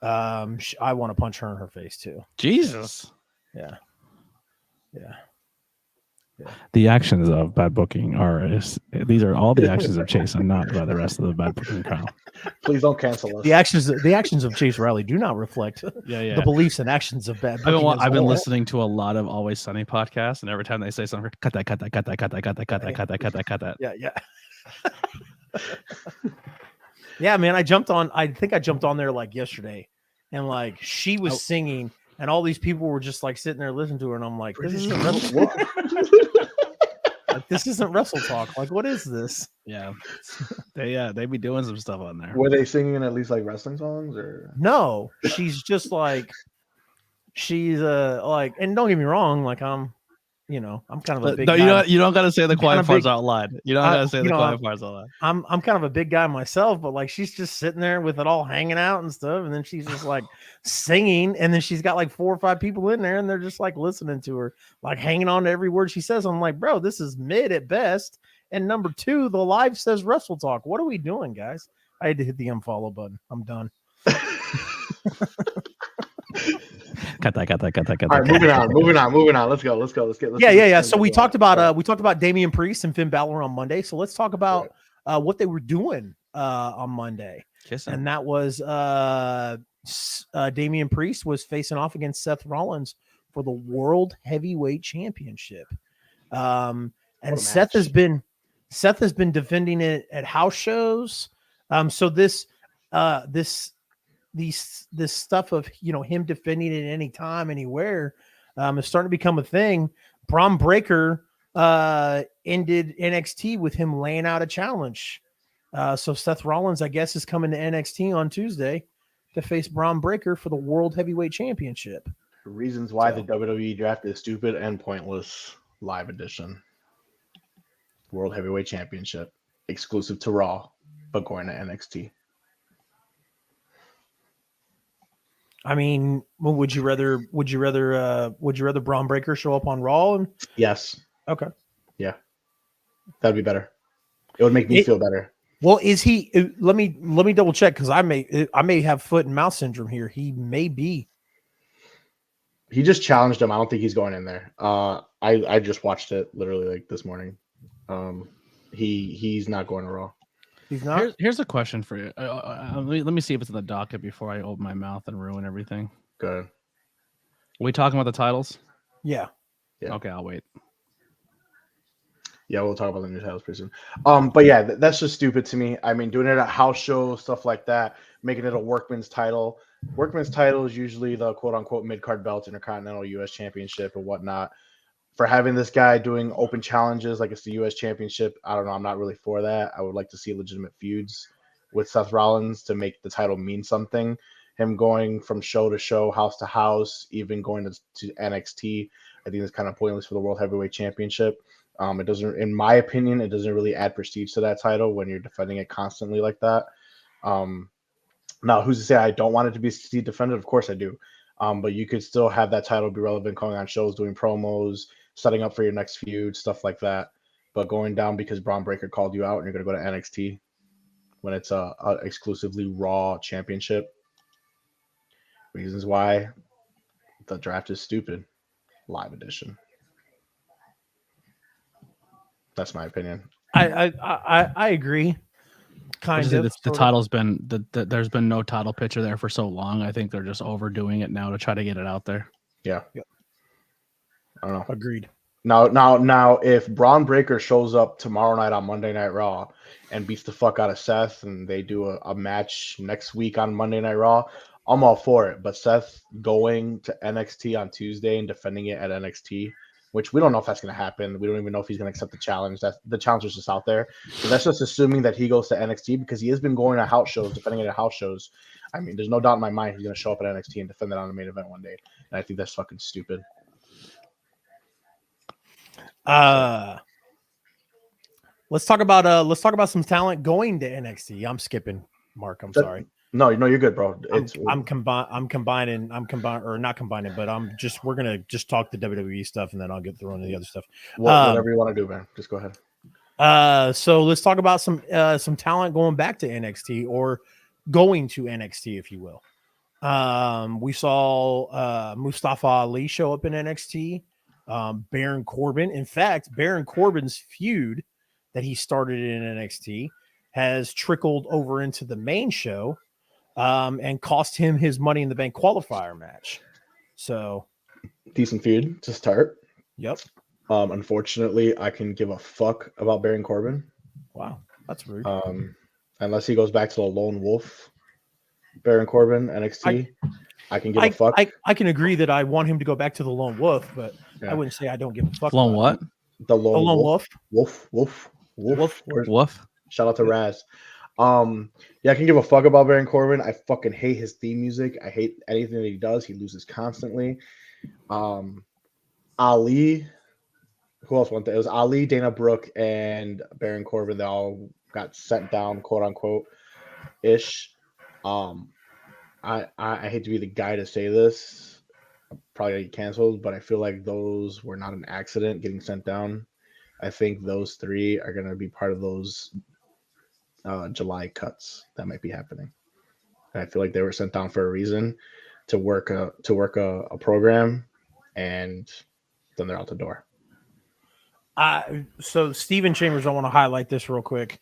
B: I want to punch her in her face too.
C: Jesus.
B: Yeah.
C: The actions of bad booking these are all the actions of Chase and not by the rest of the bad booking crowd.
A: Please don't cancel us.
B: The actions of Chase Riley do not reflect the beliefs and actions of bad booking.
C: I've been listening to a lot of Always Sunny podcasts, and every time they say something, cut that.
B: Yeah. Yeah, man, I think I jumped on there like yesterday, and like she was singing, and all these people were just like sitting there listening to her, and I'm like, this isn't Wrestle this isn't Wrestle Talk. Like, what is this?
C: Yeah, they be doing some stuff on there.
A: Were they singing at least like wrestling songs or
B: no? She's just like like, and don't get me wrong, like I'm kind of a big guy.
C: You don't gotta say the quiet parts out loud. You don't gotta say the quiet parts out loud.
B: I'm kind of a big guy myself, but like she's just sitting there with it all hanging out and stuff, and then she's just like singing, and then she's got like 4 or 5 people in there, and they're just like listening to her, like hanging on to every word she says. I'm like, bro, this is mid at best. And number 2, the live says Wrestle Talk. What are we doing, guys? I had to hit the unfollow button. I'm done.
C: Cut that.
A: All right, moving on. Let's go.
B: Yeah. So we talked about Damian Priest and Finn Balor on Monday. So let's talk about what they were doing on Monday. And that was Damian Priest was facing off against Seth Rollins for the World Heavyweight Championship. And Seth has been defending it at house shows. So this stuff of him defending it anytime, anywhere, is starting to become a thing. Braun Breaker ended NXT with him laying out a challenge. So Seth Rollins, I guess, is coming to NXT on Tuesday to face Braun Breaker for the World Heavyweight Championship.
A: Reasons why the WWE draft is stupid and pointless. Live edition. World Heavyweight Championship. Exclusive to Raw, but going to NXT.
B: I mean, would you rather Braun Breaker show up on Raw?
A: Yes.
B: Okay.
A: Yeah. That'd be better. It would make me feel better.
B: Well, is he? Let me double check because I may have foot and mouth syndrome here. He may be.
A: He just challenged him. I don't think he's going in there. I just watched it literally like this morning. He's not going to Raw.
B: He's not.
C: Here's a question for you. Let me see if it's in the docket before I open my mouth and ruin everything.
A: Good.
C: Are we talking about the titles?
B: Yeah.
C: Okay, I'll wait.
A: Yeah, we'll talk about the new titles pretty soon. But yeah, that's just stupid to me. I mean, doing it at house shows, stuff like that, making it a workman's title. Workman's title is usually the quote unquote mid card belt, Intercontinental US Championship and whatnot. For having this guy doing open challenges like it's the US Championship, I don't know. I'm not really for that. I would like to see legitimate feuds with Seth Rollins to make the title mean something. Him going from show to show, house to house, even going to NXT, I think is kind of pointless for the World Heavyweight Championship. It doesn't, in my opinion, it doesn't really add prestige to that title when you're defending it constantly like that. Now, who's to say I don't want it to be defended? Of course I do. But you could still have that title be relevant, going on shows, doing promos, setting up for your next feud, stuff like that. But going down because Braun Breaker called you out and you're going to go to NXT when it's a exclusively Raw championship. Reasons why the draft is stupid. Live edition. That's my opinion.
B: I agree. Kind of.
C: The title's been there's been no title picture there for so long. I think they're just overdoing it now to try to get it out there.
A: Yeah.
B: Yep.
A: I don't know.
B: Agreed.
A: Now, if Braun Breaker shows up tomorrow night on Monday Night Raw and beats the fuck out of Seth, and they do a match next week on Monday Night Raw, I'm all for it. But Seth going to NXT on Tuesday and defending it at NXT, which we don't know if that's going to happen. We don't even know if he's going to accept the challenge. The challenge is just out there. So that's just assuming that he goes to NXT because he has been going to house shows, defending it at house shows. I mean, there's no doubt in my mind he's going to show up at NXT and defend it on the main event one day. And I think that's fucking stupid.
B: Let's talk about some talent going to NXT. I'm skipping Mark. Sorry.
A: No, you're good, bro.
B: I'm combining, or not combining, but we're gonna just talk the WWE stuff, and then I'll get through into the other stuff.
A: Whatever you want to do, man. Just go ahead.
B: So let's talk about some talent going back to NXT or going to NXT, if you will. We saw Mustafa Ali show up in NXT. Baron Corbin. In fact, Baron Corbin's feud that he started in NXT has trickled over into the main show, and cost him his Money in the Bank qualifier match. So,
A: decent feud to start.
B: Yep.
A: Unfortunately, I can give a fuck about Baron Corbin.
B: Wow, that's rude.
A: Unless he goes back to the Lone Wolf, Baron Corbin, NXT. I can give a fuck.
B: I can agree that I want him to go back to the Lone Wolf, but I wouldn't say I don't give a fuck.
C: Lone what?
A: The Lone Wolf.
C: Wolf.
A: Shout out to Raz. Yeah, I can give a fuck about Baron Corbin. I fucking hate his theme music. I hate anything that he does. He loses constantly. Ali, who else went there? It was Ali, Dana Brooke, and Baron Corbin. They all got sent down, quote unquote, ish. I hate to be the guy to say this, I'm probably gonna get canceled, but I feel like those were not an accident getting sent down. I think those three are gonna be part of those July cuts that might be happening. And I feel like they were sent down for a reason, to work a program, and then they're out the door.
B: So Steven Chambers, I want to highlight this real quick.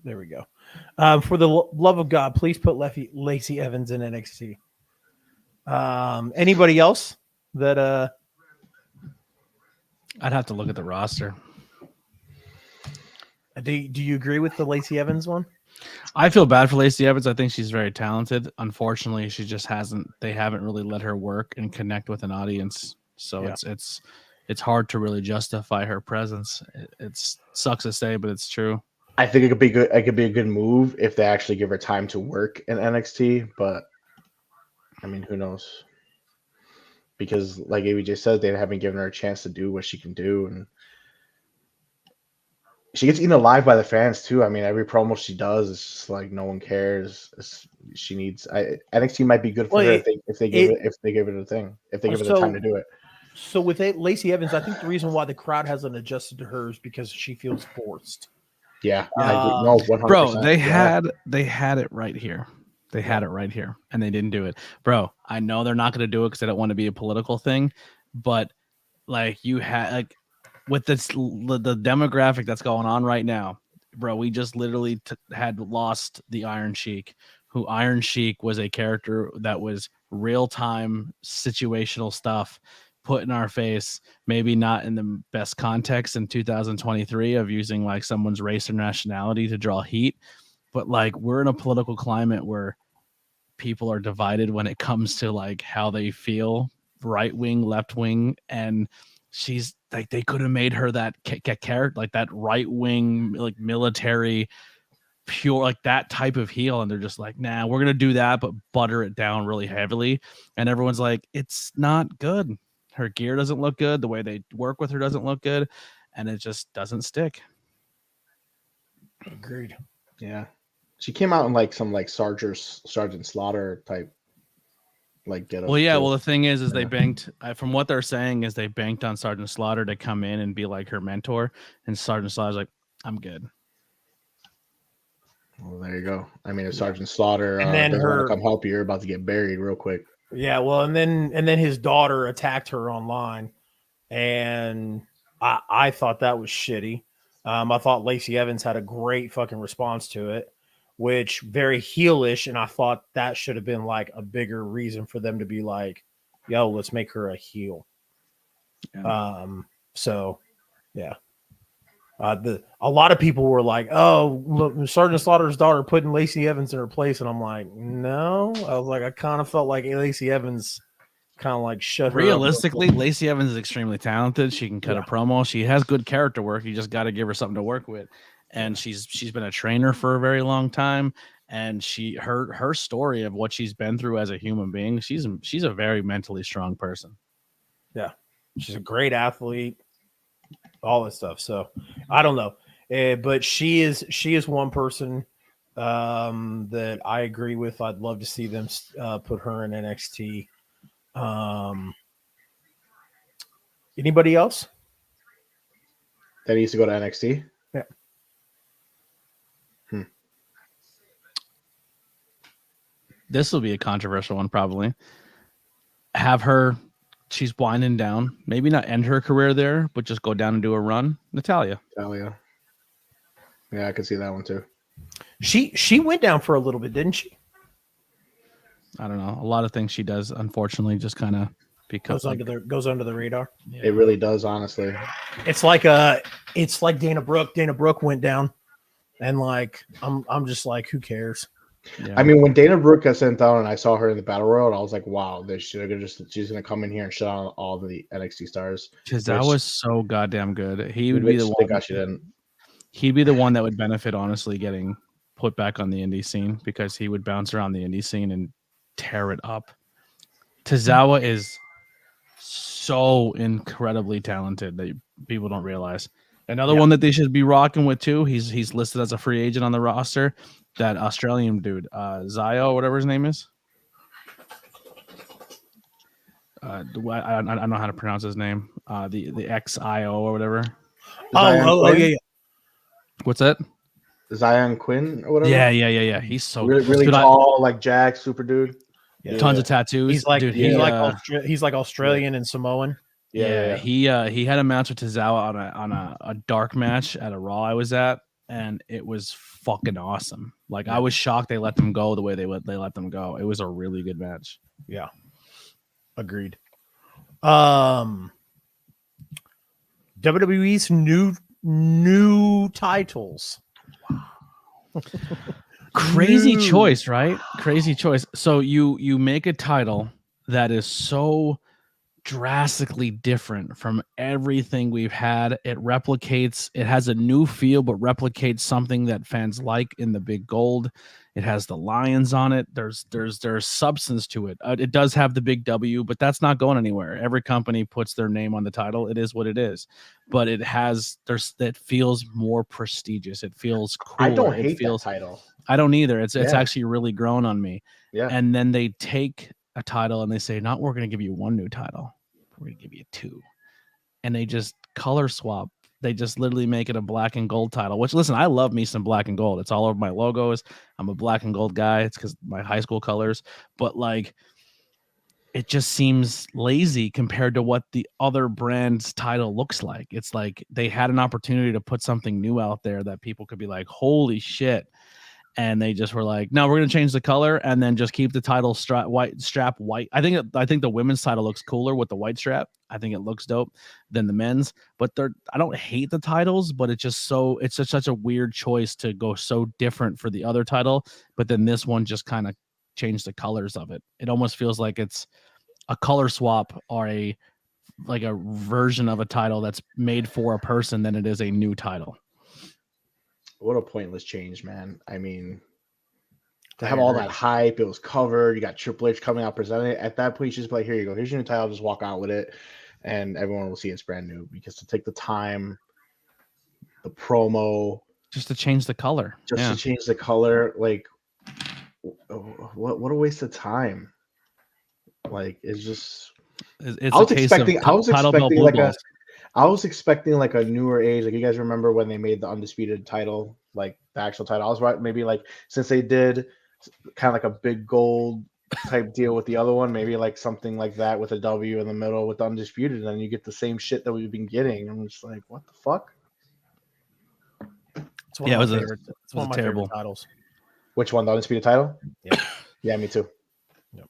B: There we go. For the love of God, please put Lacey Evans in NXT. Anybody else that
C: I'd have to look at the roster.
B: Do you agree with the Lacey Evans one?
C: I feel bad for Lacey Evans. I think she's very talented. Unfortunately, she just they haven't really let her work and connect with an audience. So yeah. It's hard to really justify her presence. It sucks to say, but it's true.
A: I think it could be good. It could be a good move if they actually give her time to work in NXT. But I mean, who knows? Because like ABJ said, they haven't given her a chance to do what she can do, and she gets eaten alive by the fans too. I mean, every promo she does is just like no one cares. She needs. NXT might be good for her if they give it a thing, if they give her the time to do it.
B: So with Lacey Evans, I think the reason why the crowd hasn't adjusted to her is because she feels forced.
A: Yeah, I agree. No, 100%.
C: Bro, they had it right here. They had it right here, and they didn't do it. Bro, I know they're not going to do it because they don't want to be a political thing, but like you had like with this the demographic that's going on right now, bro. We just literally had lost the Iron Sheik, who Iron Sheik was a character that was real time situational stuff put in our face, maybe not in the best context in 2023 of using like someone's race or nationality to draw heat, but like we're in a political climate where people are divided when it comes to like how they feel, right wing, left wing, and she's like they could have made her that character, like that right wing, like military, pure, like that type of heel, and they're just like, nah, we're gonna do that, but butter it down really heavily, and everyone's like, it's not good. Her gear doesn't look good. The way they work with her doesn't look good, and it just doesn't stick.
B: Agreed.
A: Yeah, she came out in like some like Sergeant Slaughter type like get up.
C: Well, yeah. Well, the thing is they banked. From what they're saying, is they banked on Sergeant Slaughter to come in and be like her mentor, and Sergeant Slaughter's like, I'm good.
A: Well, there you go. I mean, if Sergeant Slaughter
B: doesn't want
A: to come help you, you're about to get buried real quick.
B: Yeah, well, and then his daughter attacked her online, and I thought that was shitty. I thought Lacey Evans had a great fucking response to it, which very heelish, and I thought that should have been like a bigger reason for them to be like, "Yo, let's make her a heel." Yeah. So, yeah. A lot of people were like, "Oh, look, Sergeant Slaughter's daughter putting Lacey Evans in her place," and I'm like, "No." I was like, I kind of felt like Lacey Evans kind of like shut her.
C: Realistically, Lacey Evans is extremely talented. She can cut a promo. She has good character work. You just got to give her something to work with. And she's been a trainer for a very long time. And her story of what she's been through as a human being, she's a very mentally strong person.
B: Yeah, she's a great athlete. All this stuff. So I don't know, but she is one person that I agree with. I'd love to see them put her in NXT. Anybody else
A: that needs to go to NXT?
B: Yeah.
C: This will be a controversial one, probably. Have her. She's winding down. Maybe not end her career there, but just go down and do a run. Natalya.
A: Yeah, I could see that one too.
B: She went down for a little bit, didn't she?
C: I don't know. A lot of things she does, unfortunately, just kind of
B: goes under the radar.
A: Yeah. It really does, honestly.
B: It's like Dana Brooke. Dana Brooke went down, and like I'm just like, who cares?
A: Yeah. I mean, when Dana Brooke got sent down and I saw her in the Battle Royal, I was like, wow, she's gonna come in here and shut on all the NXT stars.
C: Because that was so goddamn good. He would be the one. He'd be the one that would benefit, honestly, getting put back on the indie scene, because he would bounce around the indie scene and tear it up. Tozawa is so incredibly talented that people don't realize. Another one that they should be rocking with too. He's listed as a free agent on the roster. That Australian dude, Zio, whatever his name is. I don't know how to pronounce his name. The XIO or whatever.
B: Yeah.
C: What's that?
A: Zion Quinn or whatever.
C: Yeah. He's so
A: really tall, like Jack, super dude.
C: Yeah. Tons of tattoos.
B: He's like he's like Australian and Samoan.
C: Yeah. He had a match with Tozawa on a dark match at a Raw I was at, and it was fucking awesome. Like I was shocked they let them go the way they let them go. It was a really good match.
B: Yeah. Agreed. WWE's new titles.
C: Crazy choice, right? Crazy choice. So you make a title that is so drastically different from everything we've had. It has a new feel, but replicates something that fans like in the big gold. It has the lions on it. There's substance to it. It does have the big W, but that's not going anywhere. Every company puts their name on the title. It is what it is. But that feels more prestigious. It feels cooler.
A: I don't hate that title.
C: I don't either. It's actually really grown on me.
A: Yeah.
C: And then they take a title and they say, "Not we're going to give you one new title. We're going to give you two." And they just color swap. They just literally make it a black and gold title, which, listen, I love me some black and gold. It's all over my logos. I'm a black and gold guy. It's because my high school colors. But like, it just seems lazy compared to what the other brand's title looks like. It's like they had an opportunity to put something new out there that people could be like, holy shit. And they just were like, no, we're going to change the color and then just keep the title strap white. I think the women's title looks cooler with the white strap. I think it looks dope than the men's, but I don't hate the titles, but it's just such a weird choice to go so different for the other title. But then this one just kind of changed the colors of it. It almost feels like it's a color swap or a version of a title that's made for a person than it is a new title.
A: What a pointless change, man. I mean, to have all that hype, it was covered. You got Triple H coming out presenting it. At that point, you just be like, here you go. Here's your new title. Just walk out with it, and everyone will see it's brand new. Because to take the time, the promo,
C: just to change the color,
A: like, what a waste of time. Like, it's just.
C: I was
A: expecting like a newer age. Like, you guys remember when they made the undisputed title, like the actual title? I was right. Maybe like since they did kind of like a big gold type deal with the other one, maybe like something like that with a W in the middle with the undisputed, and then you get the same shit that we've been getting. I'm just like, what the fuck?
B: It's one of my favorite titles.
A: Which one? The undisputed title?
B: Yeah.
A: Yeah, me too.
B: Yep.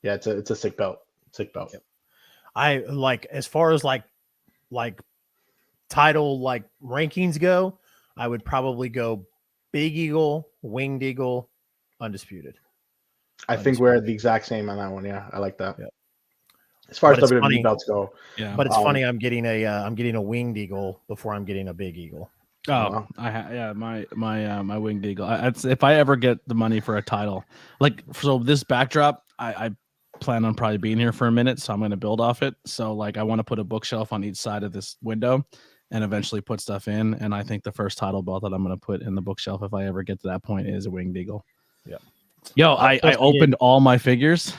A: Yeah, it's a sick belt. Sick belt.
B: Yep. I like, as far as like title like rankings go, I would probably go Big Eagle, Winged Eagle, Undisputed.
A: I think we're the exact same on that one. Yeah, I like that.
B: Yeah.
A: As far as WWE belts go,
B: yeah. But it's funny. I'm getting a Winged Eagle before I'm getting a Big Eagle.
C: Oh, my Winged Eagle. If I ever get the money for a title, like, so this backdrop, I plan on probably being here for a minute, so I'm going to build off it. So like, I want to put a bookshelf on each side of this window and eventually put stuff in. And I think the first title belt that I'm going to put in the bookshelf, if I ever get to that point, is a Winged Eagle.
B: Yeah.
C: Yo, I opened all my figures.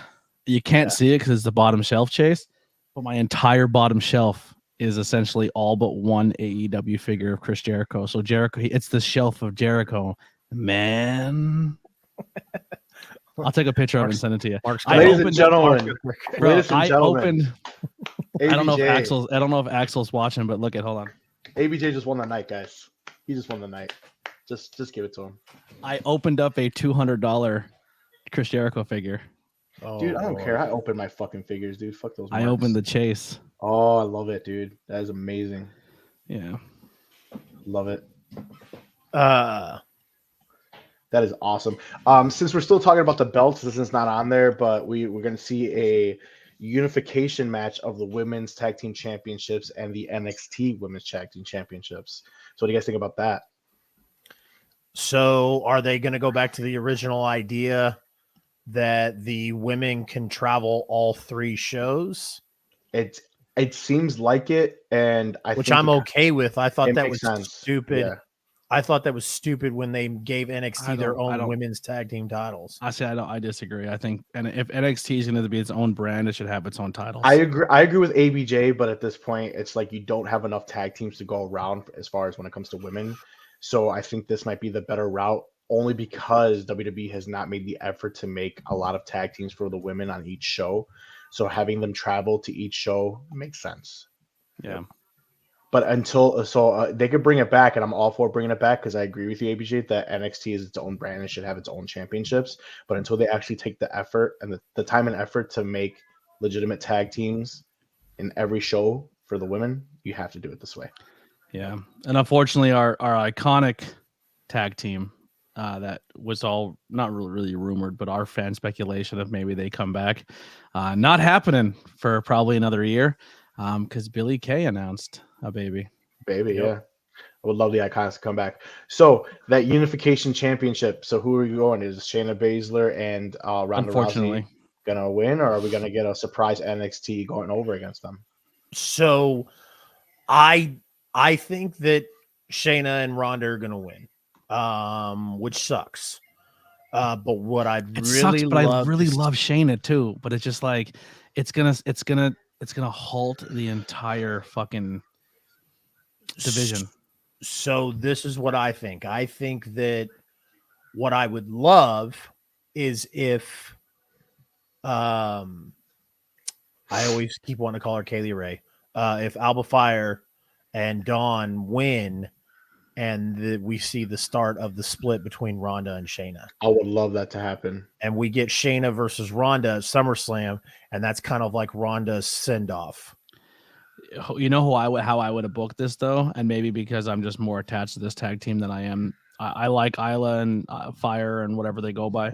C: You can't see it because it's the bottom shelf, Chase, but my entire bottom shelf is essentially all but one AEW figure of Chris Jericho. So Jericho, it's the shelf of Jericho, man. I'll take a picture of it and send it to you.
A: Ladies and gentlemen,
C: I don't know if Axel's watching, but look at, hold on.
A: ABJ just won the night, guys. He just won the night. Just give it to him.
C: I opened up a $200 Chris Jericho figure.
A: Oh, dude, I don't care. I open my fucking figures, dude. Fuck those marks.
C: I opened the Chase.
A: Oh, I love it, dude. That is amazing.
C: Yeah.
A: Love it. That is awesome. Since we're still talking about the belts, this is not on there, but we're going to see a unification match of the women's tag team championships and the NXT women's tag team championships. So what do you guys think about that?
B: So are they going to go back to the original idea that the women can travel all three shows?
A: It seems like it, and
B: I'm okay with. I thought that was stupid.
A: Yeah.
B: I thought that was stupid when they gave NXT their own women's tag team titles.
C: I disagree. I think, and if NXT is going to be its own brand, it should have its own titles.
A: I agree with ABJ, but at this point, it's like you don't have enough tag teams to go around as far as when it comes to women. So I think this might be the better route, only because WWE has not made the effort to make a lot of tag teams for the women on each show. So having them travel to each show makes sense.
C: Yeah.
A: But they could bring it back, and I'm all for bringing it back because I agree with you, ABJ, that NXT is its own brand and should have its own championships. But until they actually take the effort and the time and effort to make legitimate tag teams in every show for the women, you have to do it this way.
C: Yeah. And unfortunately, our iconic tag team that was all not really rumored, but our fan speculation of maybe they come back. Not happening for probably another year because Billy Kay announced a baby.
A: Baby, yeah. I would love the Iconics to come back. So that Unification Championship. So who are you going? Is Shayna Baszler and Ronda Rousey gonna win, or are we gonna get a surprise NXT going over against them?
B: So, I think that Shayna and Ronda are gonna win, which sucks. But what I'd really
C: love Shayna too. But it's just like it's gonna halt the entire fucking division.
B: So this is what I think. I think that what I would love is if I always keep wanting to call her Kaylee Ray. If Alba Fire and Dawn win and we see the start of the split between Ronda and Shayna.
A: I would love that to happen.
B: And we get Shayna versus Ronda at SummerSlam, and that's kind of like Ronda's send-off.
C: You know how I would have booked this though, and maybe because I'm just more attached to this tag team than I am. I like Isla and Fire and whatever they go by,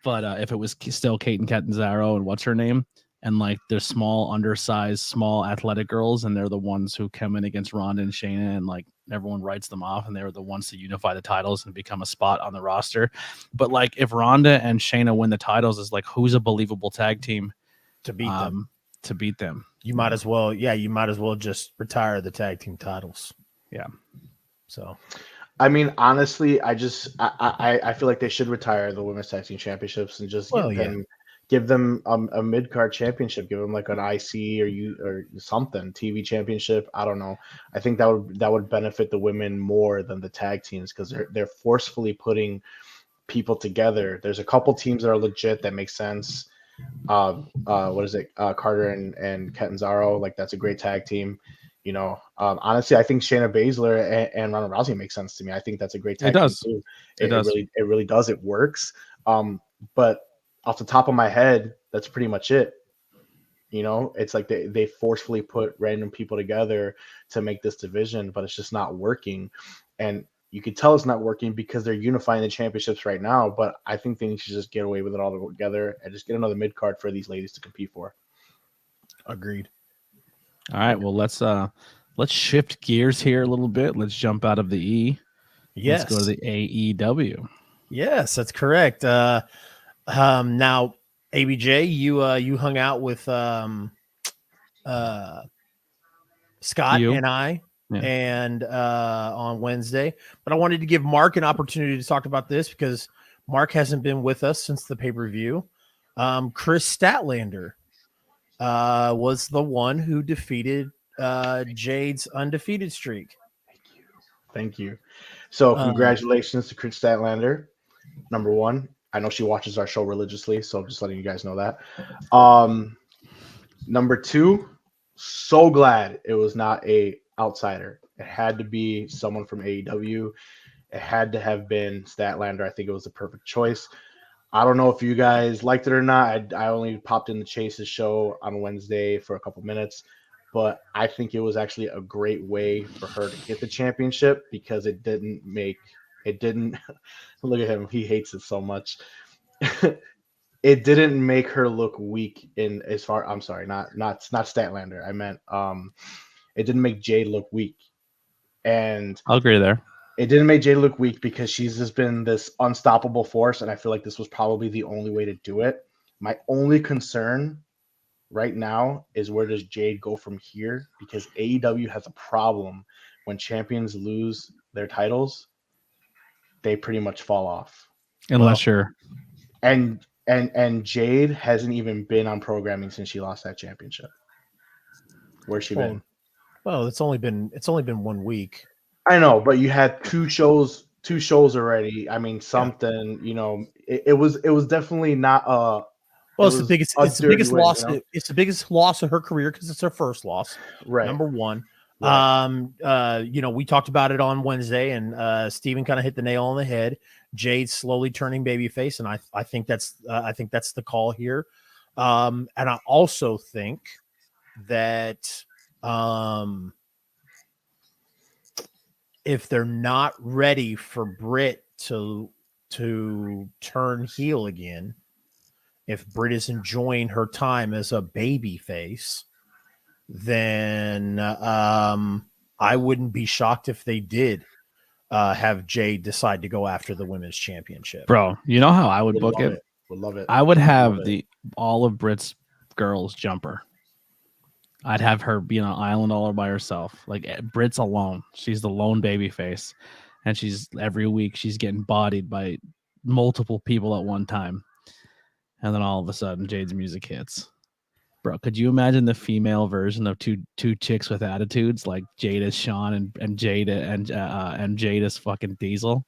C: but if it was still Kate and Catanzaro and what's her name, and like they're small, undersized, small athletic girls, and they're the ones who come in against Ronda and Shayna, and like everyone writes them off, and they're the ones to unify the titles and become a spot on the roster. But like if Ronda and Shayna win the titles, is like who's a believable tag team
B: to beat them?
C: To beat them,
B: you might as well just retire the tag team titles.
C: Yeah.
B: So
A: I mean, honestly, I feel like they should retire the women's tag team championships and just give them a mid card championship, give them like an IC or something, TV championship. I don't know. I think that would benefit the women more than the tag teams because they're forcefully putting people together. There's a couple teams that are legit that make sense. What is it? Carter and Catanzaro, like that's a great tag team. You know, honestly, I think Shayna Baszler and Ronda Rousey makes sense to me. I think that's a great tag team too. It really does. It works. But off the top of my head, that's pretty much it. You know, it's like they forcefully put random people together to make this division, but it's just not working. And you could tell it's not working because they're unifying the championships right now. But I think they need to just get away with it all together and just get another mid card for these ladies to compete for.
B: Agreed.
C: All right, well let's shift gears here a little bit. Let's jump out of the E.
B: Yes.
C: Let's go to the AEW.
B: Yes, that's correct. Now ABJ, you hung out with Scott and I and on Wednesday, but I wanted to give Mark an opportunity to talk about this because Mark hasn't been with us since the pay-per-view. Chris Statlander was the one who defeated Jade's undefeated streak.
A: Thank you. So congratulations to Chris Statlander. Number one, I know she watches our show religiously, so I'm just letting you guys know that. Number two, so glad it was not a outsider. It had to be someone from AEW. It had to have been Statlander. I think it was the perfect choice. I don't know if you guys liked it or not. I only popped in the Chase's show on Wednesday for a couple minutes, but I think it was actually a great way for her to get the championship because it didn't look at him. He hates it so much. It didn't make her look weak I'm sorry, not Statlander. I meant it didn't make Jade look weak. And
C: I'll agree there.
A: It didn't make Jade look weak because she's just been this unstoppable force, and I feel like this was probably the only way to do it. My only concern right now is where does Jade go from here? Because AEW has a problem when champions lose their titles, they pretty much fall off.
C: Unless you're
A: and Jade hasn't even been on programming since she lost that championship. Where's she been?
B: Well, it's only been 1 week.
A: I know, but you had two shows already. I mean, something, you know, it was definitely not
B: it's the biggest loss. You know? It's the biggest loss of her career because it's her first loss.
A: Right.
B: Number one.
A: Right.
B: You know, we talked about it on Wednesday, and Steven kind of hit the nail on the head. Jade slowly turning babyface, and I think that's the call here. And I also think that if they're not ready for Britt to to turn heel again, if Britt is enjoying her time as a baby face, then I wouldn't be shocked if they did have Jade decide to go after the women's championship.
C: Bro, you know how I would book it?
A: Would love it.
C: I would have all of Britt's girls jumper. I'd have her be on an island all by herself. Like Britt's alone. She's the lone baby face. And she's every week she's getting bodied by multiple people at one time. And then all of a sudden Jade's music hits. Bro, could you imagine the female version of two chicks with attitudes, like Jade as Sean and Jade and Jade as fucking Diesel?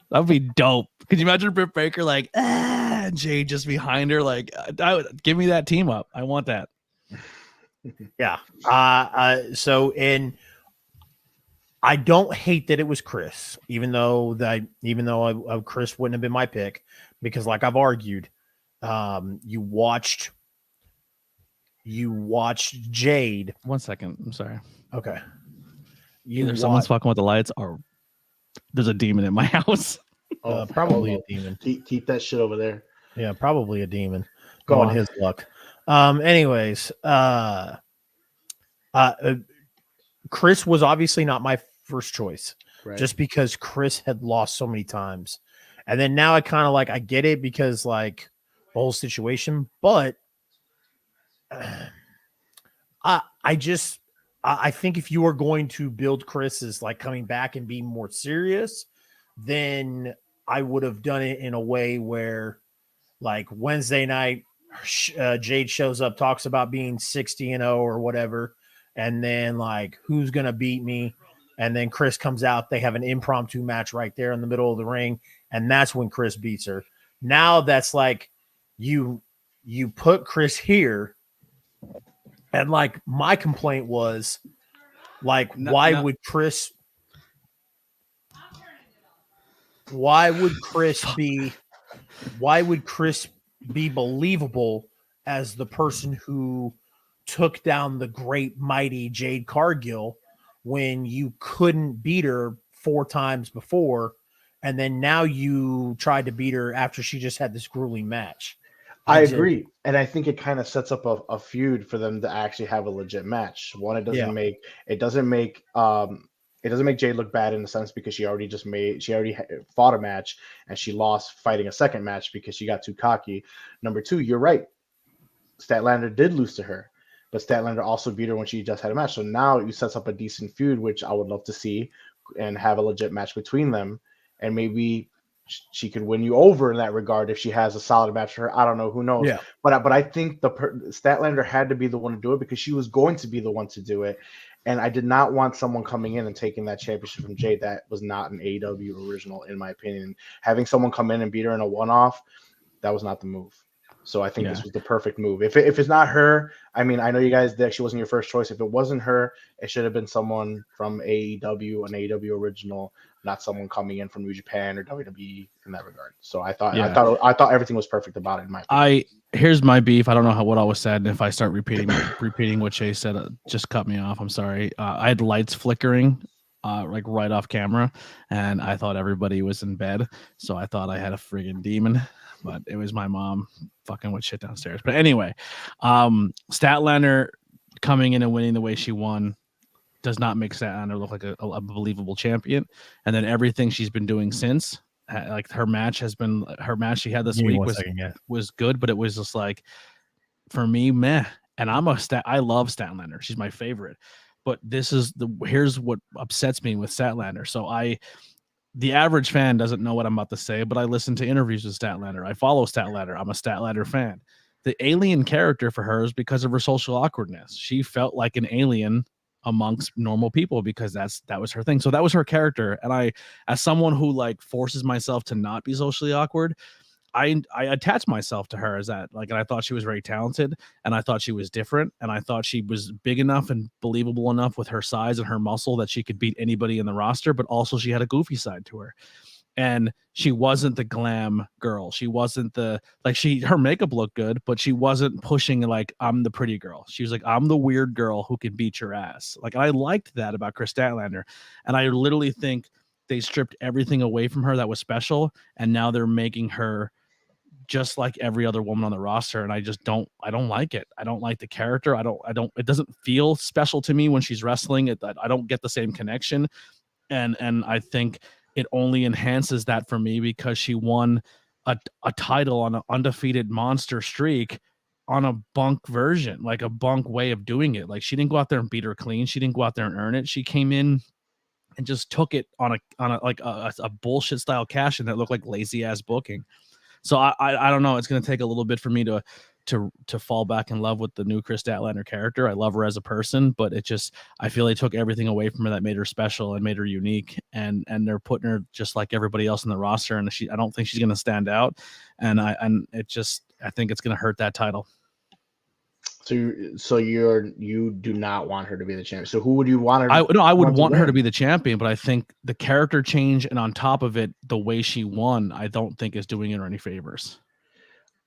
C: That'd be dope. Could you imagine Britt Baker like and Jade just behind her? Like, give me that team up. I want that.
B: Yeah. I don't hate that it was Chris, even though Chris wouldn't have been my pick, because like I've argued, you watched Jade.
C: 1 second. I'm sorry.
B: Okay.
C: Either someone's fucking with the lights or there's a demon in my house.
B: Probably a demon.
A: Keep that shit over there.
B: Yeah, probably a demon.
A: Go on
B: his luck. Anyways, Chris was obviously not my first choice,
A: right,
B: just because Chris had lost so many times. And then now I kind of I get it because like the whole situation, but I think if you are going to build Chris as like coming back and being more serious, then I would have done it in a way where like Wednesday night, Jade shows up, talks about being 60-0 or whatever. And then like, who's going to beat me? And then Chris comes out. They have an impromptu match right there in the middle of the ring. And that's when Chris beats her. Now that's like you put Chris here. And like my complaint was like, why would Chris be believable as the person who took down the great mighty Jade Cargill when you couldn't beat her 4 times before, and then now you tried to beat her after she just had this grueling match?
A: I agree, and I think it kind of sets up a feud for them to actually have a legit match. One, it doesn't make Jade look bad in the sense because she already fought a match and she lost fighting a second match because she got too cocky. Number 2, you're right. Statlander did lose to her, but Statlander also beat her when she just had a match. So now you sets up a decent feud, which I would love to see, and have a legit match between them. And maybe she could win you over in that regard if she has a solid match for her. I don't know, who knows?
B: Yeah.
A: But I think Statlander had to be the one to do it because she was going to be the one to do it. And I did not want someone coming in and taking that championship from Jade. That was not an AEW original, in my opinion. Having someone come in and beat her in a one-off, that was not the move. So I think this was the perfect move. If it's not her, I mean, I know you guys, that she wasn't your first choice. If it wasn't her, it should have been someone from AEW, an AEW original, not someone coming in from New Japan or WWE in that regard. So I thought everything was perfect about it. In my opinion.
C: Here's my beef. I don't know what all was said, and if I start repeating what Chase said, just cut me off. I'm sorry. I had lights flickering, like right off camera, and I thought everybody was in bed, so I thought I had a friggin' demon, but it was my mom fucking with shit downstairs. But anyway, Statlander coming in and winning the way she won does not make Statlander look like a believable champion. And then everything she's been doing since, like her match she had this week was good, but it was just like, for me, meh. And I love Statlander. She's my favorite. But here's what upsets me with Statlander. So the average fan doesn't know what I'm about to say, but I listen to interviews with Statlander. I follow Statlander. I'm a Statlander fan. The alien character for her is because of her social awkwardness. She felt like an alien amongst normal people because that was her thing. So that was her character. And I, as someone who like forces myself to not be socially awkward, I attached myself to her as that. Like, and I thought she was very talented, and I thought she was different, and I thought she was big enough and believable enough with her size and her muscle that she could beat anybody in the roster, but also she had a goofy side to her. And she wasn't the glam girl. She wasn't her makeup looked good, but she wasn't pushing like, I'm the pretty girl. She was like, I'm the weird girl who can beat your ass. Like, I liked that about Chris Statlander. And I literally think they stripped everything away from her that was special, and now they're making her just like every other woman on the roster. And I don't like it. I don't like the character. It doesn't feel special to me when she's wrestling. I don't get the same connection. And I think it only enhances that for me because she won a title on an undefeated monster streak on a bunk version, like a bunk way of doing it. Like, she didn't go out there and beat her clean. She didn't go out there and earn it. She came in and just took it on a bullshit style cash in that looked like lazy ass booking. So I don't know. It's going to take a little bit for me to fall back in love with the new Chris Statlander character. I love her as a person, but I feel they took everything away from her that made her special and made her unique, and they're putting her just like everybody else in the roster, and I don't think she's going to stand out, and I think it's going to hurt that title.
A: So you do not want her to be the champion. So who would you want her?
C: I would want her to be the champion, but I think the character change and on top of it, the way she won, I don't think is doing her any favors.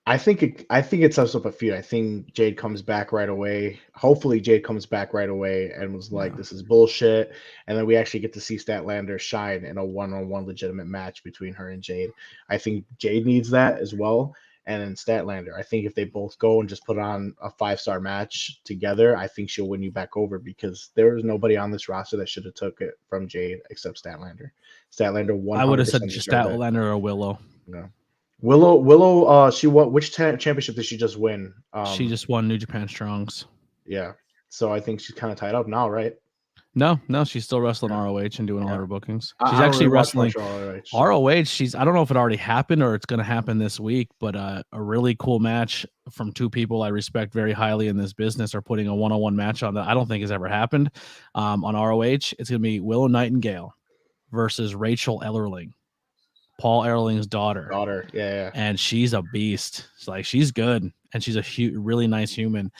A: I think it sets up a feud. I think Jade comes back right away. Hopefully Jade comes back right away and was like, this is bullshit. And then we actually get to see Statlander shine in a one-on-one legitimate match between her and Jade. I think Jade needs that as well. And then Statlander, I think if they both go and just put on a 5-star match together, I think she'll win you back over because there was nobody on this roster that should have took it from Jade except Statlander. Statlander 100%.
C: I would have said Statlander or Willow.
A: No. Willow, she won. Which championship did she just win?
C: She just won New Japan Strongs.
A: Yeah, so I think she's kind of tied up now, right?
C: No, she's still wrestling ROH and doing all her bookings. She's
A: really
C: actually wrestling
A: ROH.
C: I don't know if it already happened or it's going to happen this week, but a really cool match from two people I respect very highly in this business are putting a one-on-one match on that I don't think has ever happened on ROH. It's going to be Willow Nightingale versus Rachel Ellerling, Paul Erling's daughter.
A: Yeah.
C: And she's a beast. She's good, and she's a really nice human.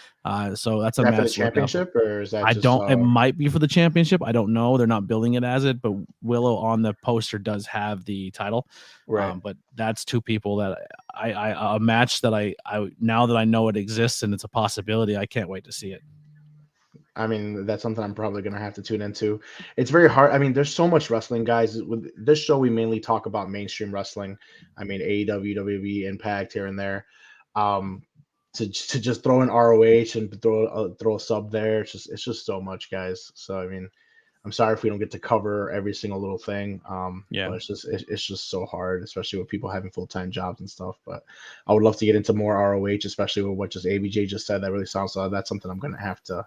C: So that's a match.
A: For the championship, or is that?
C: It might be for the championship. I don't know. They're not building it as it, but Willow on the poster does have the title.
A: Right.
C: But that's two people that a match that I now that I know it exists and it's a possibility, I can't wait to see it.
A: I mean, that's something I'm probably going to have to tune into. It's very hard. I mean, there's so much wrestling, guys. With this show, we mainly talk about mainstream wrestling. I mean, AEW, WWE, Impact here and there. To just throw in ROH and throw a sub there, it's just so much, guys. So I mean, I'm sorry if we don't get to cover every single little thing. But it's just so hard, especially with people having full-time jobs and stuff. But I would love to get into more ROH, especially with what just ABJ just said. That really sounds so. That's something I'm gonna have to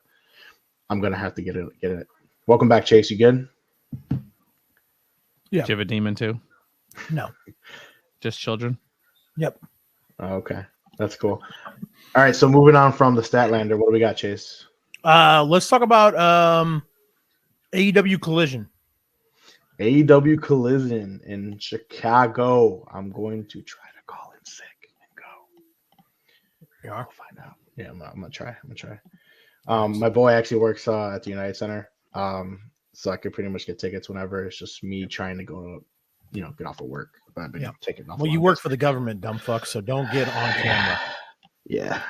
A: get it. Welcome back, Chase. You good?
B: Yeah.
C: Do you have a demon too?
B: No.
C: Just children?
B: Yep.
A: Okay. That's cool. All right. So moving on from the Statlander, what do we got, Chase?
B: Let's talk about AEW Collision.
A: AEW Collision in Chicago. I'm going to try to call in sick and go.
B: You are?
A: We'll find out. Yeah, I'm gonna try. My boy actually works at the United Center, so I could pretty much get tickets whenever. It's just me trying to go, get off of work. But I've been taking off.
B: Well, you work for the government, dumb fuck, so don't get on camera.
A: Yeah.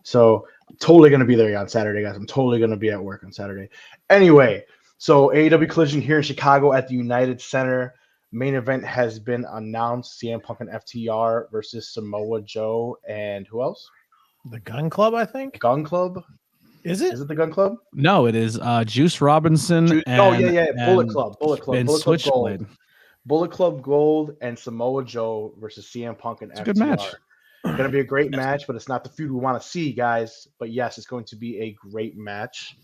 A: So I'm totally gonna be there on Saturday, guys. I'm totally gonna be at work on Saturday. Anyway, so AEW Collision here in Chicago at the United Center. Main event has been announced: CM Punk and FTR versus Samoa Joe and who else?
B: The Gun Club, I think.
A: Gun Club.
B: Is it?
A: Is it the Gun Club?
C: No, it is Juice Robinson.
A: Bullet Club. Bullet Club
C: Switchblade.
A: Gold. Bullet Club Gold and Samoa Joe versus CM Punk and FTR.
C: Good match.
A: It's going to be a great match, but it's not the feud we want to see, guys. But yes, it's going to be a great match.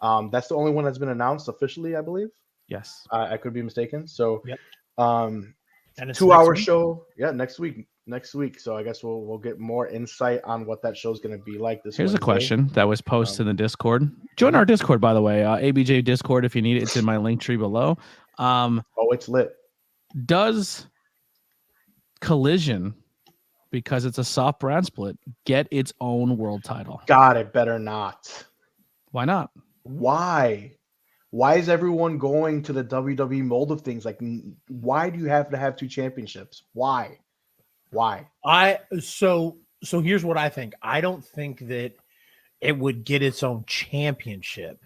A: That's the only one that's been announced officially, I believe.
C: Yes.
A: I could be mistaken. So,
B: and it's
A: 2-hour show. Yeah, next week. So I guess we'll get more insight on what that show is going to be like this
C: Here's
A: Wednesday.
C: a question that was posted in the Discord. Join our Discord, by the way. ABJ Discord, if you need it. It's in my link tree below.
A: It's lit.
C: Does Collision, because it's a soft brand split, get its own world title?
A: God, it better not.
C: Why not?
A: Why? Why is everyone going to the WWE mold of things? Like, why do you have to have 2 championships? Why?
B: So here's what I think. I don't think that it would get its own championship.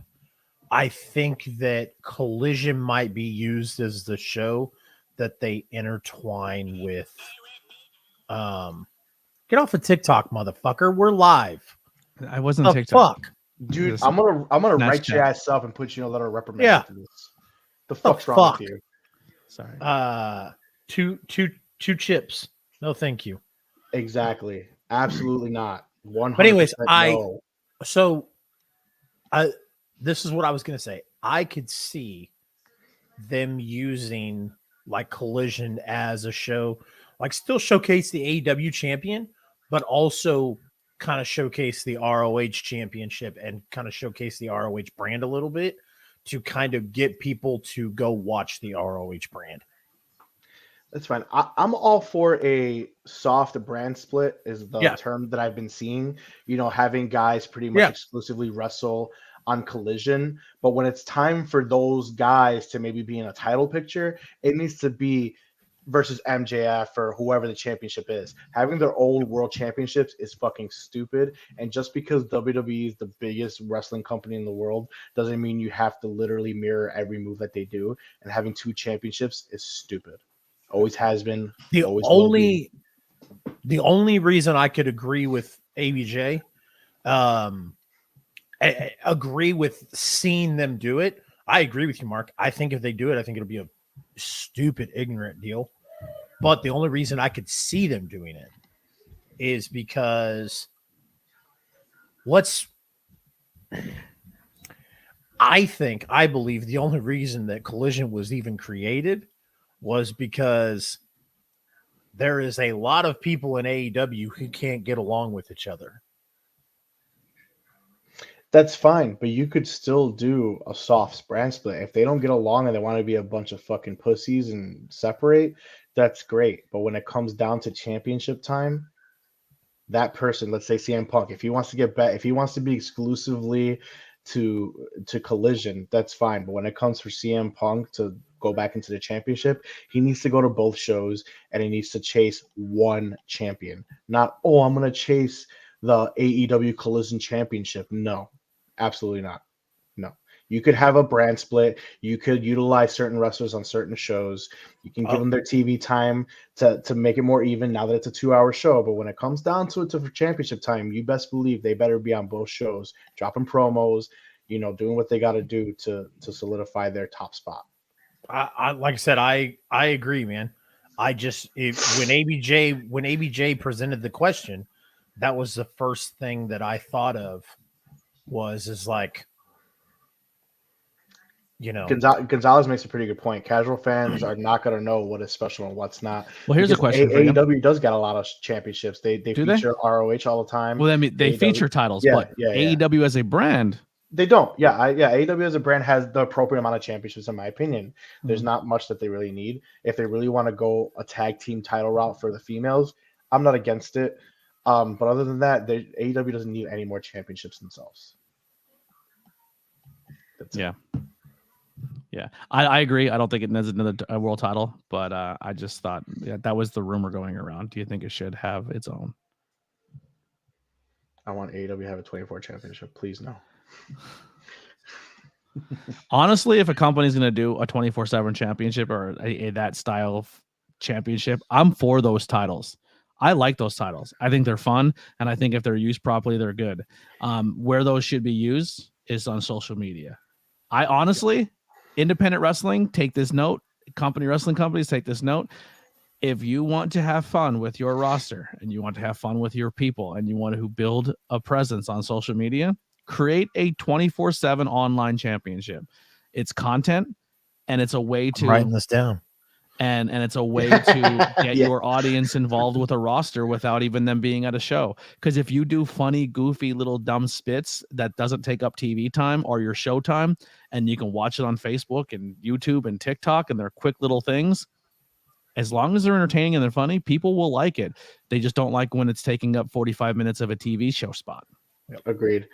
B: I think that Collision might be used as the show that they intertwine with. Get off of TikTok, motherfucker. We're live.
C: I wasn't
B: The
C: TikTok.
B: fuck,
A: dude. I'm gonna write your
C: Snapchat.
A: ass up and put you in a letter of reprimand
B: Yeah.
A: after this. The fuck's wrong with you?
C: Sorry.
B: Two chips. No, thank you.
A: Exactly. Absolutely not. 100%
B: But anyways,
A: no.
B: This is what I was gonna say. I could see them using like Collision as a show, like still showcase the AEW champion, but also kind of showcase the ROH championship and kind of showcase the ROH brand a little bit to kind of get people to go watch the ROH brand.
A: That's fine. I'm all for a soft brand split is the term that I've been seeing, having guys pretty much exclusively wrestle on Collision. But when it's time for those guys to maybe be in a title picture, it needs to be versus MJF or whoever the championship is. Having their own world championships is fucking stupid. And just because WWE is the biggest wrestling company in the world doesn't mean you have to literally mirror every move that they do. And having two championships is stupid. Always has been.
B: The only reason I could agree with ABJ, I agree with seeing them do it. I agree with you, Mark. I think if they do it, I think it'll be a stupid, ignorant deal. But the only reason I could see them doing it is because I believe the only reason that Collision was even created was because there is a lot of people in AEW who can't get along with each other.
A: That's fine, but you could still do a soft brand split. If they don't get along and they want to be a bunch of fucking pussies and separate, that's great. But when it comes down to championship time, that person, let's say CM Punk, if he wants to get back, if he wants to be exclusively to Collision, that's fine. But when it comes for CM Punk to go back into the championship, he needs to go to both shows and he needs to chase one champion. Not, I'm going to chase the AEW Collision Championship. No, absolutely not. No. You could have a brand split. You could utilize certain wrestlers on certain shows. You can give them their TV time to make it more even now that it's a 2-hour show. But when it comes down to it for championship time, you best believe they better be on both shows, dropping promos, doing what they got to do to solidify their top spot.
B: I like I said, I agree, man. When ABJ presented the question, that was the first thing that I thought of is like,
A: Gonzalez makes a pretty good point. Casual fans are not going to know what is special and what's not.
C: Well, here's a question for you.
A: AEW does got a lot of championships. They feature ROH all the time.
C: Well, I mean, they feature titles, but AEW as a brand,
A: they don't. AEW as a brand has the appropriate amount of championships, in my opinion. There's not much that they really need. If they really want to go a tag team title route for the females, I'm not against it. But other than that, AEW doesn't need any more championships themselves. That's it.
C: Yeah, I agree. I don't think it needs another world title, but I just thought that was the rumor going around. Do you think it should have its own?
A: I want AEW to have a 24 championship. Please, no.
C: Honestly, if a company's going to do a 24/7 championship or that style of championship, I'm for those titles. I like those titles. I think they're fun, and I think if they're used properly, they're good. Where those should be used is on social media. I honestly... Independent wrestling, take this note. Wrestling companies, take this note. If you want to have fun with your roster and you want to have fun with your people and you want to build a presence on social media, create a 24/7 online championship. It's content and it's a way to...
B: I'm writing this down.
C: And it's a way to get your audience involved with a roster without even them being at a show. Because if you do funny, goofy, little dumb spits that doesn't take up TV time or your show time, and you can watch it on Facebook and YouTube and TikTok, and they're quick little things, as long as they're entertaining and they're funny, people will like it. They just don't like when it's taking up 45 minutes of a TV show spot.
A: Agreed.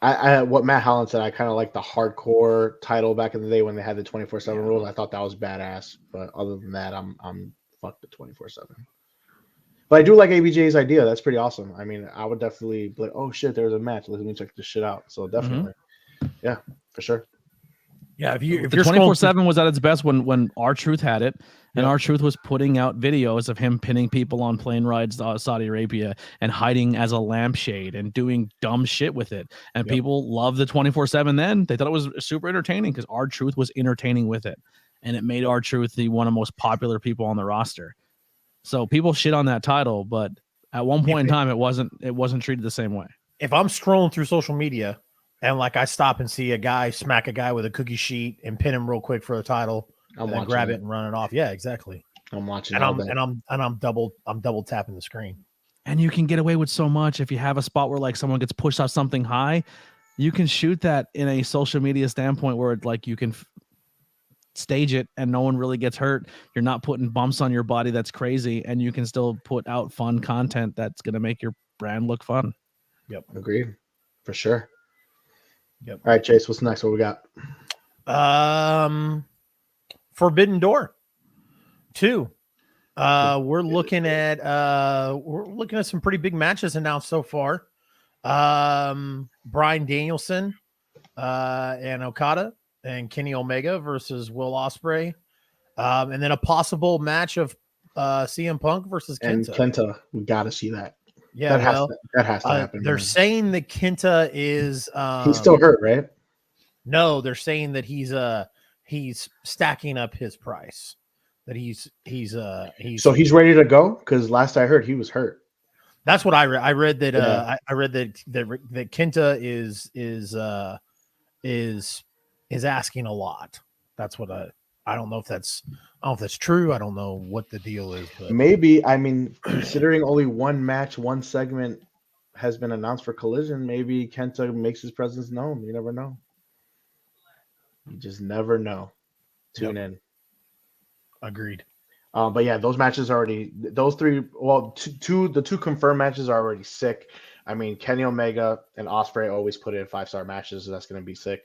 A: I what Matt Holland said, I kind of like the hardcore title back in the day when they had the 24/7 rules. I thought that was badass. But other than that, I'm fuck the 24/7. But I do like ABJ's idea. That's pretty awesome. I mean, I would definitely be like, oh shit, there's a match. Let me check this shit out. So definitely. Yeah, for sure.
B: Yeah, if
C: the 24/7 was at its best when R-Truth had it, and R-Truth was putting out videos of him pinning people on plane rides to Saudi Arabia and hiding as a lampshade and doing dumb shit with it. And people loved the 24/7 then. They thought it was super entertaining because R-Truth was entertaining with it. And it made R-Truth the one of the most popular people on the roster. So people shit on that title, but at one point in time, it wasn't treated the same way.
B: If I'm scrolling through social media and like I stop and see a guy smack a guy with a cookie sheet and pin him real quick for a title, and then grab it and run it off. Yeah, exactly.
A: I'm watching
B: and I'm double tapping the screen.
C: And you can get away with so much if you have a spot where like someone gets pushed off something high, you can shoot that in a social media standpoint where like you can stage it and no one really gets hurt. You're not putting bumps on your body that's crazy, and you can still put out fun content that's going to make your brand look fun.
A: Yep, agreed, for sure.
B: Yep.
A: All right, Chase, what's next? What we got?
B: Forbidden Door 2. We're looking at some pretty big matches announced so far. Bryan Danielson and Okada and Kenny Omega versus Will Ospreay, and then a possible match of CM Punk versus Kenta.
A: And Kenta, we got to see that.
B: Yeah,
A: that has to happen.
B: They're saying that Kenta is
A: he's still hurt, right?
B: No, they're saying that he's stacking up his price. That he's
A: so he's ready to go, because last I heard he was hurt.
B: That's what I read. I read that I read that Kenta is asking a lot. That's what I don't know if that's true. I don't know what the deal is, but
A: maybe, I mean, considering only one match, one segment has been announced for Collision, maybe Kenta makes his presence known. You never know. You just never know. Tune in.
B: Agreed.
A: But yeah, those matches those three. Well, the two confirmed matches are already sick. I mean, Kenny Omega and Ospreay always put in 5-star matches, so that's going to be sick.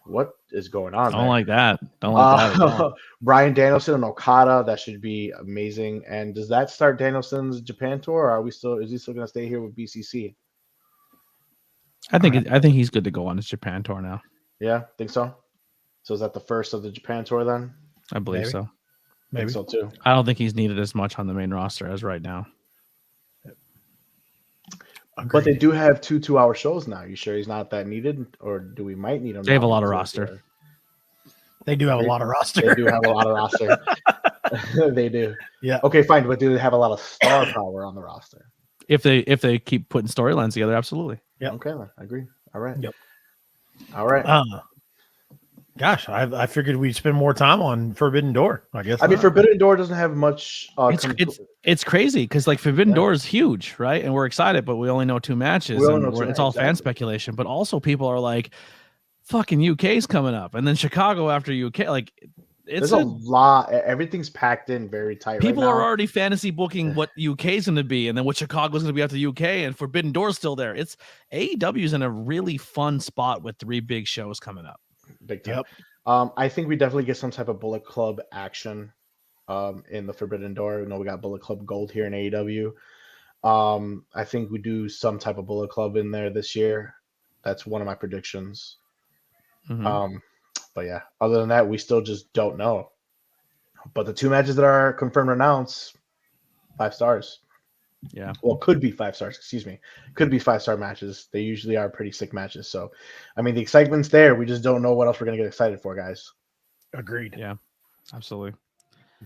A: What is going on?
C: Don't like that. Don't like that.
A: Bryan Danielson and Okada, that should be amazing. And does that start Danielson's Japan tour, or is he still going to stay here with BCC?
C: I think he's good to go on his Japan tour now.
A: Yeah, think so. So is that the first of the Japan tour then?
C: I believe so.
A: Maybe so too.
C: I don't think he's needed as much on the main roster as right now.
A: Agreed. But they do have 2 2-hour shows now. You sure he's not that needed, or do we might need him?
C: They have a lot of roster.
B: They do have a lot of roster.
A: They do have a lot of roster. They do.
B: Yeah.
A: Okay, fine. But do they have a lot of star power on the roster?
C: If they keep putting storylines together, absolutely.
A: Yeah. Okay, I agree. All right.
B: Yep.
A: All right.
B: Gosh, I figured we'd spend more time on Forbidden Door. I guess.
A: I mean, Forbidden Door doesn't have much.
C: It's crazy because like Forbidden Door is huge, right? And we're excited, but we only know 2 matches. It's all fan speculation. But also, people are like, "Fucking UK's coming up," and then Chicago after UK. Like,
A: there's a lot. Everything's packed in very tight.
C: People are already fantasy booking what UK is going to be, and then what Chicago's going to be after the UK, and Forbidden Door's still there. It's AEW's in a really fun spot with 3 big shows coming up.
A: Big time. Yep. I think we definitely get some type of Bullet Club action in the Forbidden Door. We got Bullet Club Gold here in AEW. I think we do some type of Bullet Club in there this year. That's one of my predictions. Mm-hmm. But yeah, other than that, we still just don't know. But the 2 matches that are confirmed announced, 5 stars.
C: Yeah.
A: Well, could be 5 stars. Excuse me. Could be 5-star matches. They usually are pretty sick matches. So, I mean, the excitement's there. We just don't know what else we're gonna get excited for, guys.
B: Agreed.
C: Yeah, absolutely.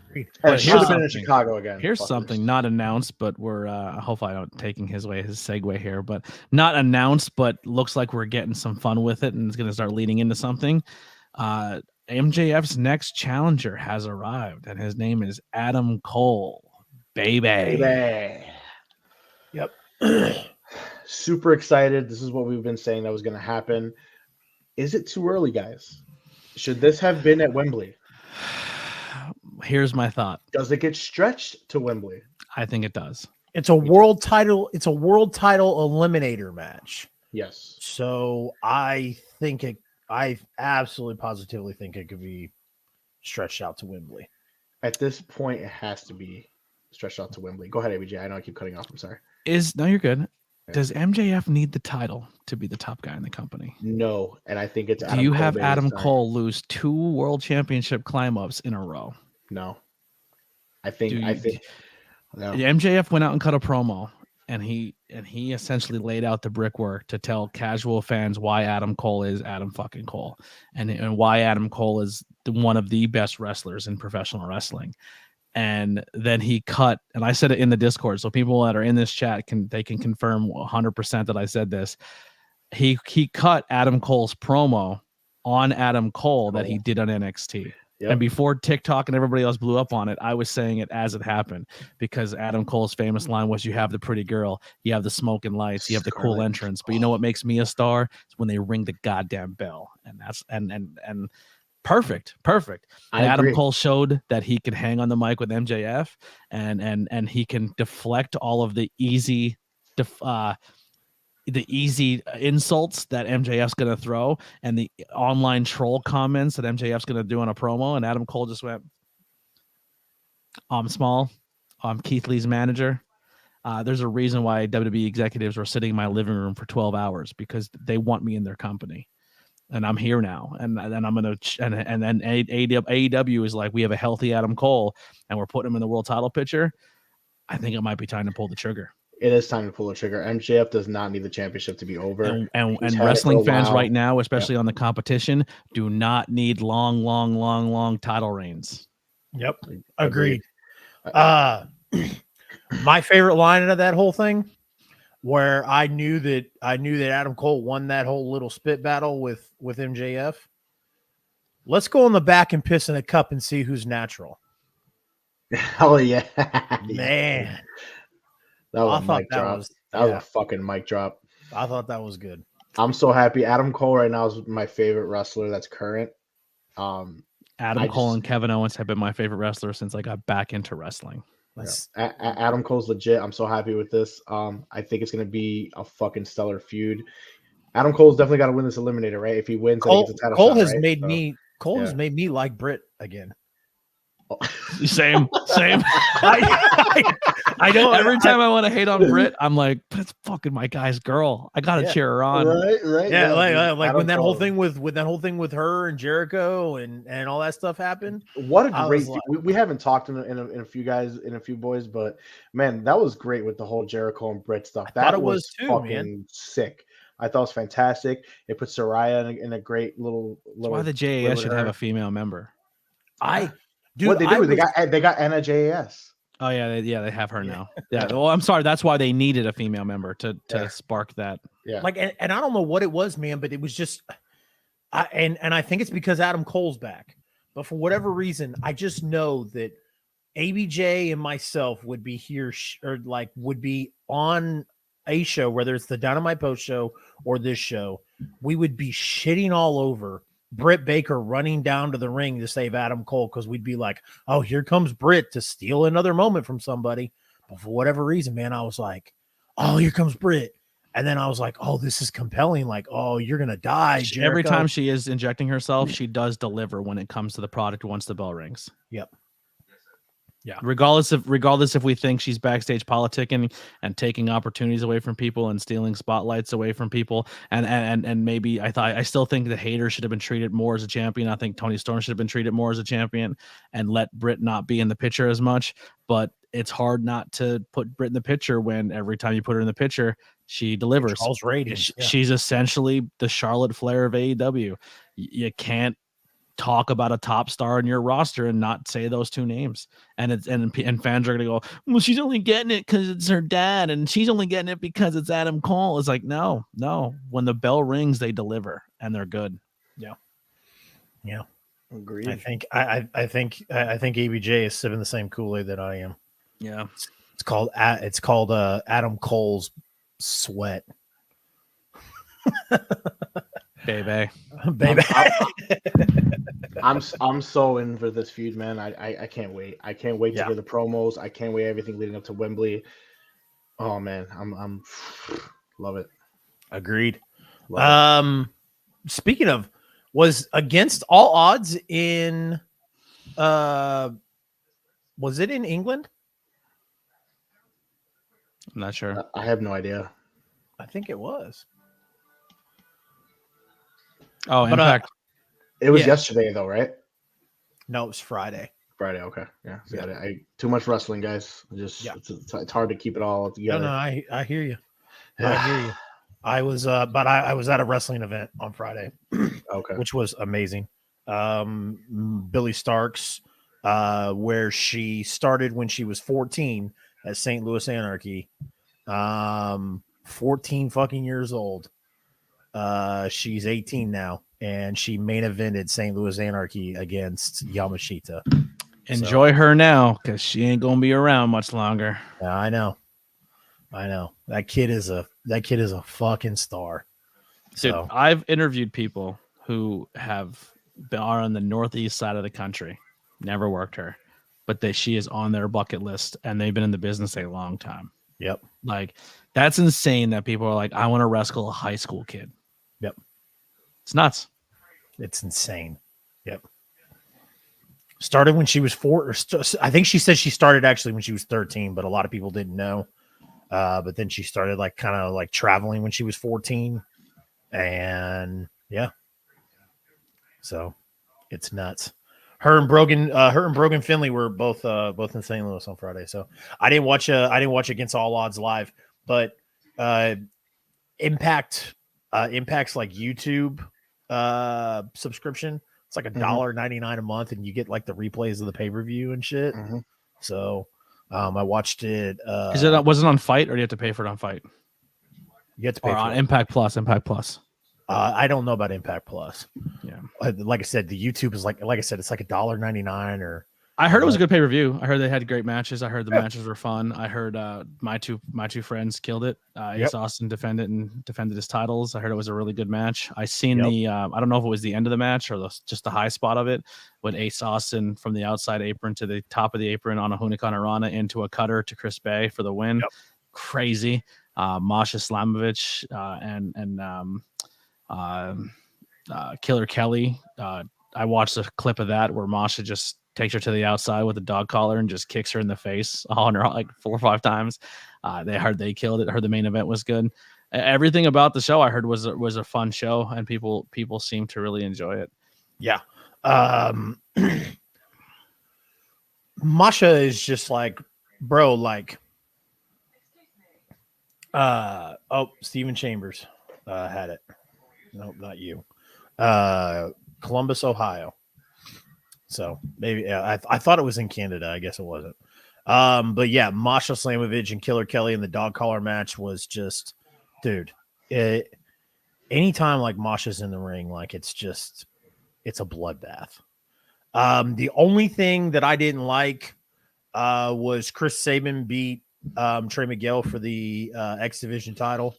A: Agreed. And should have been in Chicago again.
C: Here's something not announced, but we're hopefully I'm not taking his segue here, but not announced, but looks like we're getting some fun with it, and it's gonna start leading into something. MJF's next challenger has arrived, and his name is Adam Cole. Baby.
A: Yep. Super excited. This is what we've been saying that was going to happen. Is it too early, guys? Should this have been at Wembley?
C: Here's my thought.
A: Does it get stretched to Wembley?
C: I think it does.
B: It's a world title. It's a world title eliminator match.
A: Yes.
B: So I absolutely positively think it could be stretched out to Wembley.
A: At this point, it has to be stretched out to Wembley. Go ahead, ABJ. I know I keep cutting off. I'm sorry.
C: No, you're good. Does MJF need the title to be the top guy in the company?
A: No, and I think it's.
C: Do you have Adam Cole lose 2 world championship climb ups in a row?
A: No, I think. No.
C: MJF went out and cut a promo, and he essentially laid out the brickwork to tell casual fans why Adam Cole is Adam fucking Cole, and why Adam Cole is one of the best wrestlers in professional wrestling. And then he cut, and I said it in the Discord, so people that are in this chat can confirm 100% that I said this. He cut Adam Cole's promo on Adam Cole that he did on NXT. Yep. And before TikTok and everybody else blew up on it, I was saying it as it happened, because Adam Cole's famous line was, "You have the pretty girl, you have the smoking lights, you have the cool entrance, but you know what makes me a star? It's when they ring the goddamn bell." And that's and perfect. And Adam Cole showed that he can hang on the mic with MJF, and he can deflect all of the easy insults that MJF's going to throw, and the online troll comments that MJF's going to do on a promo. And Adam Cole just went, "I'm small. I'm Keith Lee's manager. There's a reason why WWE executives were sitting in my living room for 12 hours, because they want me in their company. And I'm here now, and I'm gonna and then AEW is like, we have a healthy Adam Cole, and we're putting him in the world title picture. I think it might be time to pull the trigger.
A: It is time to pull the trigger. MJF does not need the championship to be over.
C: And wrestling fans right now, especially on the competition, do not need long title reigns.
B: Yep, agreed. My favorite line of that whole thing, where I knew that Adam Cole won that whole little spit battle with MJF. Let's go in the back and piss in a cup and see who's natural.
A: Oh yeah,
B: man,
A: that was a mic drop. That was a fucking mic drop.
B: I thought that was good.
A: I'm so happy. Adam Cole right now is my favorite wrestler that's current.
C: Adam Cole and Kevin Owens have been my favorite wrestlers since I got back into wrestling.
A: Yeah. Adam Cole's legit. I'm so happy with this. I think it's going to be a fucking stellar feud. Adam Cole's definitely got to win this eliminator, right? If he wins,
B: Cole,
A: he gets a title
B: Cole
A: shot,
B: has
A: right?
B: made me. Cole has made me like Britt again.
C: Same. I know. Every time I want to hate on Britt, I'm like, that's fucking my guy's girl. I gotta cheer her on.
A: Right.
B: Yeah, like when that whole thing with her and Jericho and all that stuff happened.
A: What a great! We haven't talked in a few boys, but man, that was great with the whole Jericho and Britt stuff. That was too, fucking sick. I thought it was fantastic. It put Saraya in a great little.
C: That's why the JAS should have a female member.
A: What they do? They got Anna JAS.
C: Oh yeah, they have her now. Yeah. Well, I'm sorry. That's why they needed a female member to spark that.
A: Yeah.
B: Like, and I don't know what it was, man, but it was just, I think it's because Adam Cole's back. But for whatever reason, I just know that ABJ and myself would be here would be on a show, whether it's the Dynamite Post show or this show. We would be shitting all over Britt Baker running down to the ring to save Adam Cole, because we'd be like, oh, here comes Britt to steal another moment from somebody. But for whatever reason, man, I was like, oh, here comes Britt. And then I was like, oh, this is compelling. Like, oh, you're going to die, Jericho.
C: Every time she is injecting herself, she does deliver when it comes to the product once the bell rings.
B: Yep. Yeah.
C: Regardless if we think she's backstage politicking and taking opportunities away from people and stealing spotlights away from people, and maybe I still think the Hater should have been treated more as a champion. I think Toni Storm should have been treated more as a champion and let Britt not be in the picture as much. But it's hard not to put Britt in the picture when every time you put her in the picture, she delivers. She's essentially the Charlotte Flair of AEW. You can't talk about a top star in your roster and not say those two names, and fans are gonna go, well, she's only getting it because it's her dad, and she's only getting it because it's Adam Cole. It's like, no, when the bell rings, they deliver and they're good.
B: Yeah,
A: agreed.
B: I think ABJ is sipping the same Kool-Aid that I am.
C: Yeah,
B: it's called Adam Cole's sweat.
C: Baby.
A: I'm so in for this feud, man. I can't wait. I can't wait to hear the promos. I can't wait everything leading up to Wembley. Oh man, I'm love it.
B: Agreed. Speaking of, was Against All Odds in was it in England?
C: I'm not sure.
A: I have no idea.
B: I think it was.
C: Oh,
B: But,
C: Impact.
A: It was
B: Yeah.
A: yesterday though, right?
B: No, it was Friday.
A: Friday. Okay. Yeah. See,
B: Yeah.
A: I too much wrestling, guys. Just
B: Yeah.
A: it's hard to keep it all together.
B: No, I hear you.
A: Yeah.
B: I hear you. I was I was at a wrestling event on Friday,
A: Okay.
B: which was amazing. Billy Starks, where she started when she was 14 at St. Louis Anarchy. 14 fucking years old. She's 18 now, and she main evented St. Louis Anarchy against Yamashita.
C: Enjoy her now, because she ain't gonna be around much longer.
B: Yeah, I know. That kid is a fucking star.
C: Dude,
B: So
C: I've interviewed people who are on the northeast side of the country, never worked her, but she is on their bucket list, and they've been in the business a long time.
B: yep.
C: Like, that's insane that people are like, I want to wrestle a high school kid.
B: Yep.
C: It's nuts.
B: It's insane. Yep. Started when she was 4. I think she said she started actually when she was 13, but a lot of people didn't know. But then she started like kind of like traveling when she was 14, and yeah. So it's nuts. Her and Brogan Finley were both in St. Louis on Friday. So I didn't watch Against All Odds live, but Impact's like YouTube subscription. It's like $1.99 a month, and you get like the replays of the pay-per-view and shit.
A: Mm-hmm.
B: So I watched it.
C: Was it on Fight, or do you have to pay for it on Fight?
B: You have to pay
C: or
B: for
C: on
B: it.
C: Impact Plus.
B: I don't know about Impact Plus.
C: Yeah.
B: Like I said, the YouTube is like I said, it's like $1.99 or.
C: I heard it was a good pay-per-view. I heard they had great matches. I heard the matches were fun. I heard my two friends killed it. Ace Austin defended his titles. I heard it was a really good match. I seen the I don't know if it was the end of the match or just the high spot of it, when Ace Austin from the outside apron to the top of the apron on a Hunicorn Rana into a cutter to Chris Bay for the win. Crazy. Masha Slamovich and Killer Kelly. I watched a clip of that where Masha just takes her to the outside with a dog collar and just kicks her in the face on her like 4 or 5 times. They killed it. I heard the main event was good. Everything about the show I heard was a fun show, and people seem to really enjoy it.
B: Yeah. Masha is just like, bro, like, Steven Chambers had it. Nope, not you. Columbus, Ohio. So maybe I thought it was in Canada. I guess it wasn't. But yeah, Masha Slamovich and Killer Kelly in the dog collar match was just, dude. Anytime like Masha's in the ring, like it's a bloodbath. The only thing that I didn't like was Chris Sabin beat Trey Miguel for the X Division title.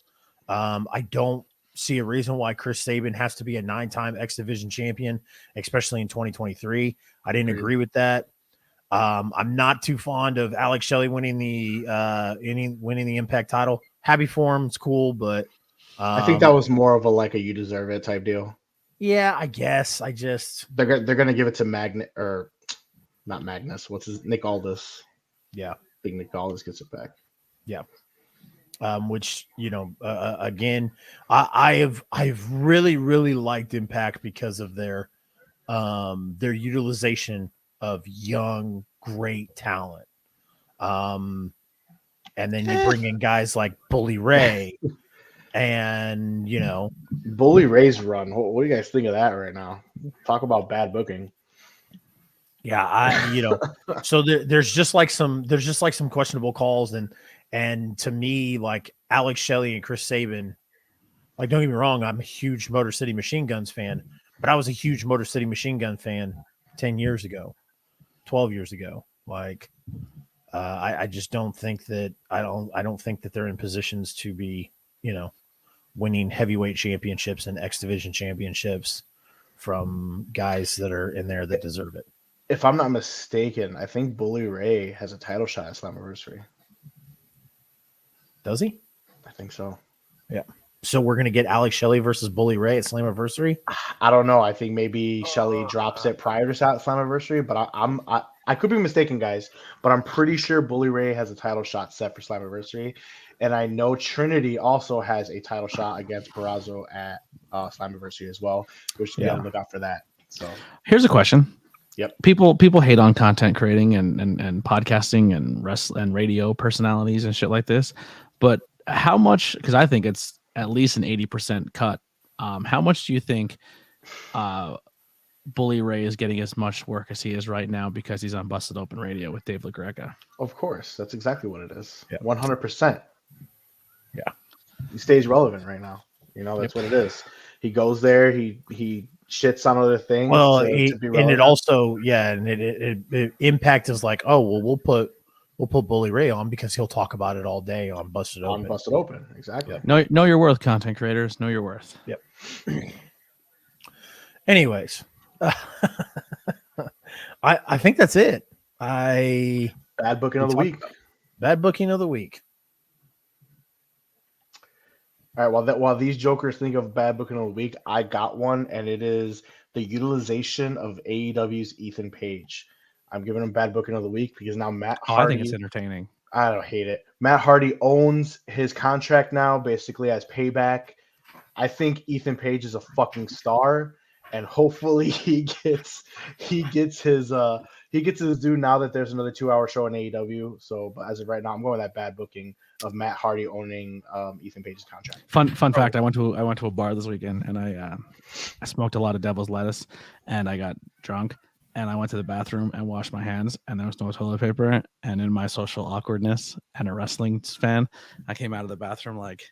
B: I don't see a reason why Chris Sabin has to be a 9-time X Division champion, especially in 2023. I didn't agree with that. I'm not too fond of Alex Shelley winning the Impact title. Happy for him, it's cool, but
A: I think that was more of a you deserve it type deal.
B: Yeah, I guess.
A: They're gonna give it to not Magnus. What's his Nick Aldis?
B: Yeah,
A: I think Nick Aldis gets it back.
B: Yeah. Which again, I've really liked Impact because of their utilization of young great talent. And then you bring in guys like Bully Ray, and
A: Bully Ray's run. What do you guys think of that right now? Talk about bad booking.
B: Yeah, so there's just like some questionable calls, and to me, like Alex Shelley and Chris Sabin, like, don't get me wrong, I'm a huge Motor City Machine Guns fan, but I was a huge Motor City Machine Gun fan 10 years ago, 12 years ago. Like, I just don't think that I don't think that they're in positions to be, winning heavyweight championships and X Division championships from guys that are in there that deserve it.
A: If I'm not mistaken, I think Bully Ray has a title shot at Slammiversary.
B: Does he?
A: I think so.
B: Yeah. So we're gonna get Alex Shelley versus Bully Ray at Slammiversary.
A: I don't know. I think maybe Shelley drops it prior to Slammiversary, but I could be mistaken, guys. But I'm pretty sure Bully Ray has a title shot set for Slammiversary, and I know Trinity also has a title shot against Barrazo at Slammiversary as well. Which be on the look out for that. So
C: here's a question.
A: Yep.
C: People hate on content creating and podcasting and radio personalities and shit like this, but how much? Because I think it's at least an 80% cut. How much do you think Bully Ray is getting as much work as he is right now because he's on Busted Open Radio with Dave LaGreca?
A: Of course, that's exactly what it is.
B: Yeah.
A: 100%.
B: Yeah,
A: he stays relevant right now. That's what it is. He goes there. He shits on other things.
B: Well,
A: to be relevant.
B: and it also, and it Impact is like, oh well, we'll put Bully Ray on because he'll talk about it all day on Busted Open.
A: On Busted Open, exactly.
C: Yep. Know your worth, content creators. Know your worth.
B: Yep. Anyways, I think that's it.
A: Bad booking of the week.
B: Bad booking of the week.
A: All right. While these jokers think of bad booking of the week, I got one, and it is the utilization of AEW's Ethan Page. I'm giving him bad booking of the week because now Matt Hardy.
C: I think it's entertaining.
A: I don't hate it. Matt Hardy owns his contract now, basically as payback. I think Ethan Page is a fucking star, and hopefully he gets his due now that there's another 2-hour show in AEW. So, but as of right now, I'm going with that bad booking of Matt Hardy owning Ethan Page's contract. Fun
C: fact: I went to a bar this weekend, and I smoked a lot of devil's lettuce, and I got drunk, and I went to the bathroom and washed my hands, and there was no toilet paper. And in my social awkwardness and a wrestling fan, I came out of the bathroom like.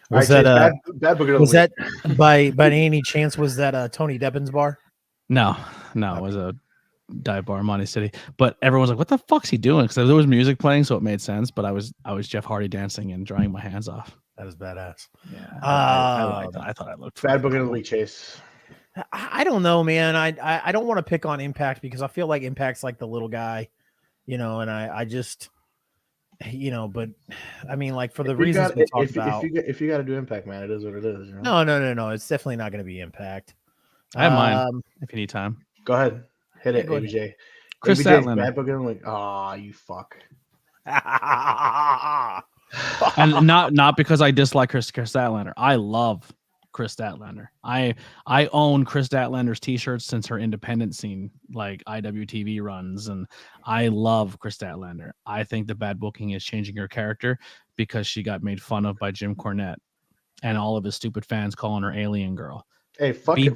B: Was that bad booking? Was that by any chance? Was that Tony Deppin's bar?
C: No, it was a dive bar in Monty City. But everyone was like, "What the fuck's he doing?" Because there was music playing, so it made sense. But I was Jeff Hardy dancing and drying my hands off.
B: That is badass.
C: Yeah, I liked that. I thought I looked
A: bad booking of the week, Chase.
B: I don't know, man. I don't want to pick on Impact because I feel like Impact's like the little guy, and I just. But I mean, like for the reasons we talked about.
A: If you got to do Impact, man, it is what it is.
B: No. It's definitely not going to be Impact.
C: I have mine if you need time.
A: Go ahead, hit it, ABJ.
C: Chris Statlander.
A: Bad booking, like, oh, you fuck.
C: And not because I dislike Chris Statlander. I love Chris Statlander. I own Chris Statlander's t-shirts since her independent scene, like IWTV runs, and I love Chris Statlander. I think the bad booking is changing her character because she got made fun of by Jim Cornette and all of his stupid fans calling her Alien Girl.
A: Hey,
C: be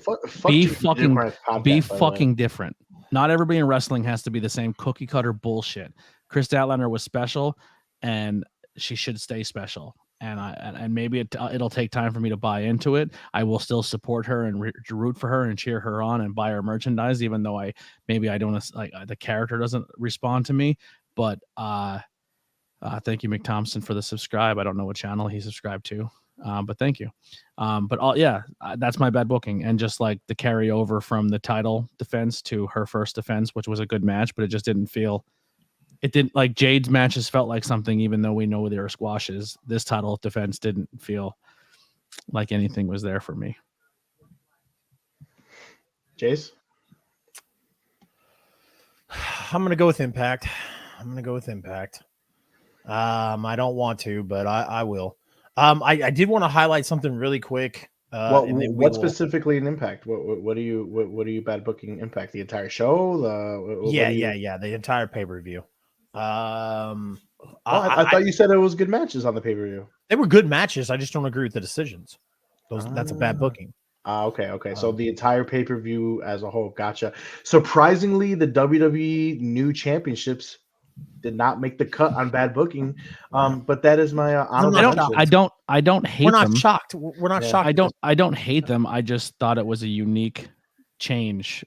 C: fucking different. Not everybody in wrestling has to be the same cookie cutter bullshit. Chris Statlander was special, and she should stay special. And maybe it'll take time for me to buy into it. I will still support her and root for her and cheer her on and buy her merchandise, even though I don't like the character doesn't respond to me. But thank you, McThompson, for the subscribe. I don't know what channel he subscribed to, but thank you. That's my bad booking, and just like the carryover from the title defense to her first defense, which was a good match, but it just didn't feel. It didn't like Jade's matches felt like something, even though we know they were squashes. This title defense didn't feel like anything was there for me.
A: Jace?
B: I'm going to go with Impact. I don't want to, but I will. I did want to highlight something really quick.
A: What specifically in Impact? What are you bad booking Impact? The entire show?
B: The entire pay-per-view.
A: I thought you said it was good matches on the pay-per-view.
B: They were good matches. I just don't agree with the decisions. That's a bad booking.
A: Okay. So the entire pay-per-view as a whole. Gotcha. Surprisingly, the WWE new championships did not make the cut on bad booking. But that is my honorable mention.
C: I don't hate them.
B: We're not shocked. We're not shocked.
C: I don't hate them. I just thought it was a unique change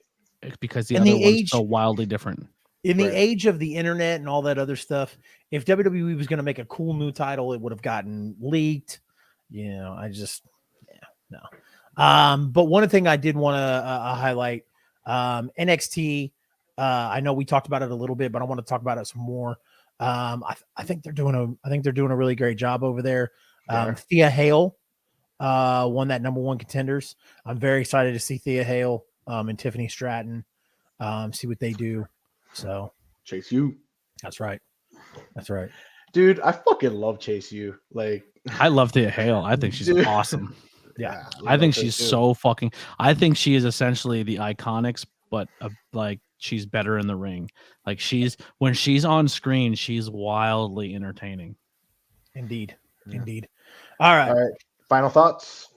C: because the
B: other
C: one's so wildly different.
B: In the age of the internet and all that other stuff, if WWE was going to make a cool new title, it would have gotten leaked. No. But one thing I did want to highlight, NXT. I know we talked about it a little bit, but I want to talk about it some more. I think they're doing a really great job over there. Thea Hale won that number 1 contenders. I'm very excited to see Thea Hale and Tiffany Stratton, see what they do. So
A: Chase U.
B: That's right.
A: Dude, I fucking love Chase U. Like,
C: I love Thea Hale. I think she's awesome.
B: Yeah,
C: I think she's so fucking. I think she is essentially the Iconics, but like she's better in the ring. Like when she's on screen, she's wildly entertaining.
B: Indeed. All right.
A: Final thoughts.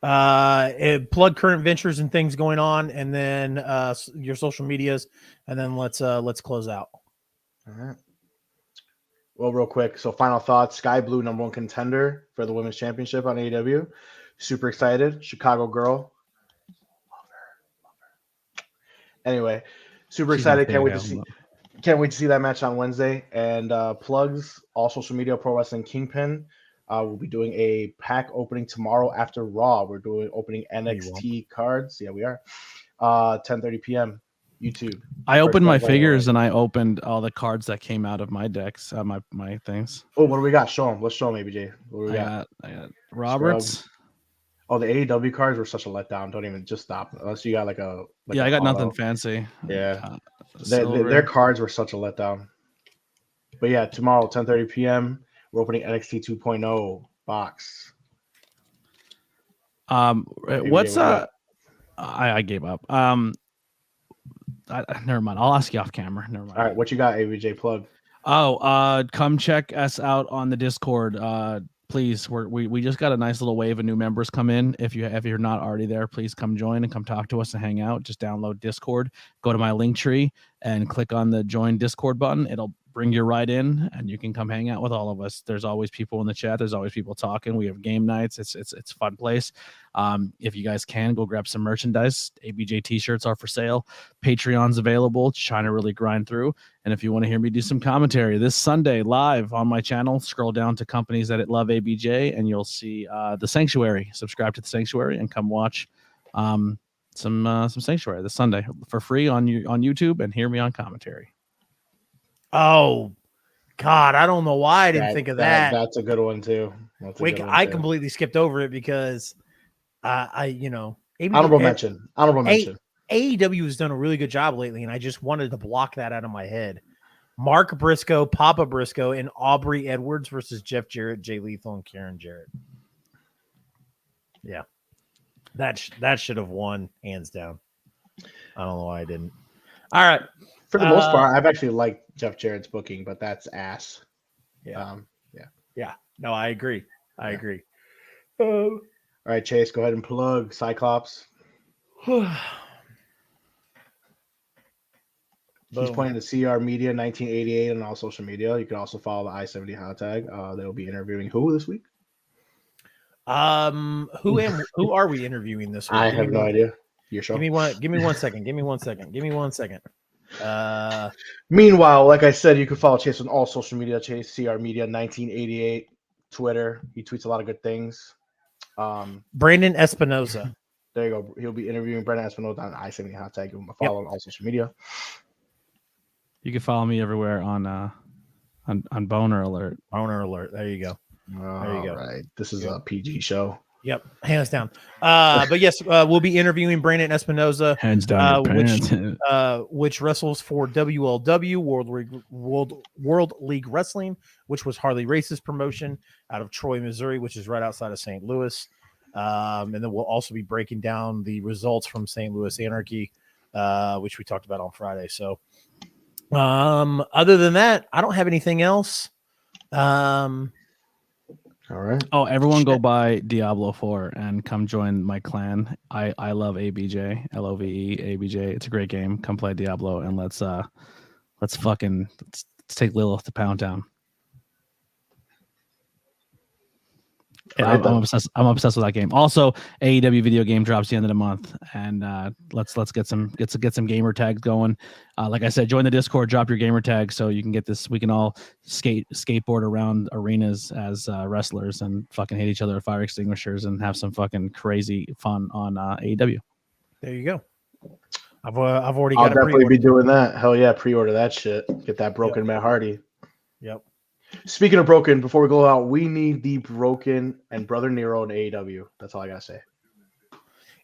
B: Plug current ventures and things going on, and then your social medias, and then let's close out.
A: All right. Well, real quick. So, final thoughts. Sky Blue, number 1 contender for the women's championship on AEW. Super excited. Chicago girl. Love her. Anyway, super excited. Can't wait to see that match on Wednesday. And plugs, all social media, Pro Wrestling Kingpin. We'll be doing a pack opening tomorrow after Raw. We're opening NXT cards. Yeah, we are. 10:30 p.m. YouTube.
C: I opened my figures and I opened all the cards that came out of my decks, my things.
A: Oh, what do we got? Show them. Let's show them, ABJ. What do we got?
C: I got Roberts.
A: Oh, the AEW cards were such a letdown. Don't even just stop unless you got like a.
C: I got nothing fancy.
A: Yeah, their cards were such a letdown. But yeah, tomorrow 10:30 p.m. we're opening NXT 2.0 box.
C: What's I gave up. Never mind. I'll ask you off camera. Never mind.
A: All right, what you got, ABJ? Plug.
C: Come check us out on the Discord. Please, we just got a nice little wave of new members come in. If you're not already there, please come join and come talk to us and hang out. Just download Discord, go to my link tree and click on the join Discord button. It'll bring you right in and you can come hang out with all of us. There's always people in the chat. There's always people talking. We have game nights. It's a fun place. If you guys can, go grab some merchandise. ABJ t-shirts are for sale. Patreon's available. Just trying to really grind through. And if you want to hear me do some commentary this Sunday live on my channel, scroll down to companies that love ABJ and you'll see the Sanctuary. Subscribe to the Sanctuary and come watch some Sanctuary this Sunday for free on YouTube and hear me on commentary.
B: Oh, God, I don't know why I didn't think of that.
A: That's a good one too.
B: I completely skipped over it because
A: honorable mention.
B: AEW has done a really good job lately, and I just wanted to block that out of my head. Mark Briscoe, Papa Briscoe, and Aubrey Edwards versus Jeff Jarrett, Jay Lethal, and Karen Jarrett. Yeah, that should have won hands down. I don't know why I didn't. All right.
A: For the most part, I've actually liked Jeff Jarrett's booking, but that's ass.
B: Yeah. No, I agree. I agree. All
A: right, Chase, go ahead and plug Cyclops. He's playing the CR Media 1988 on all social media. You can also follow the I-70 hashtag. They'll be interviewing who this week?
B: Who are we interviewing this week?
A: I have no idea. Your show.
B: Give me one second.
A: Meanwhile, like I said, you can follow Chase on all social media. Chase CR Media 1988 Twitter. He tweets a lot of good things.
B: Brandon Espinoza.
A: There you go. He'll be interviewing Brandon Espinoza on I-70 hashtag. Give him a follow on all social media.
C: You can follow me everywhere on Boner Alert.
B: Boner Alert. There you go.
A: All right. This is a PG show.
B: Yep, hands down. But yes, we'll be interviewing Brandon Espinoza,
C: hands down,
B: which wrestles for WLW World League Wrestling, which was Harley Race's promotion out of Troy, Missouri, which is right outside of St. Louis. And then we'll also be breaking down the results from St. Louis Anarchy, which we talked about on Friday. So, other than that, I don't have anything else.
A: All right.
C: Oh, everyone go buy Diablo 4 and come join my clan. I love ABJ, LOVE, ABJ. It's a great game. Come play Diablo and let's take Lilith to Pound Town. I'm obsessed with that game. Also, AEW video game drops the end of the month, and let's get some gamer tags going. Like I said, join the Discord, drop your gamer tag, so you can get this. We can all skateboard around arenas as wrestlers and fucking hit each other with fire extinguishers and have some fucking crazy fun on AEW.
B: There you go. I've already.
A: I'll definitely be doing that. Hell yeah, pre-order that shit. Get that broken Matt Hardy.
B: Yep.
A: Speaking of broken, before we go out, we need the Broken and Brother Nero in AEW. That's all I gotta say.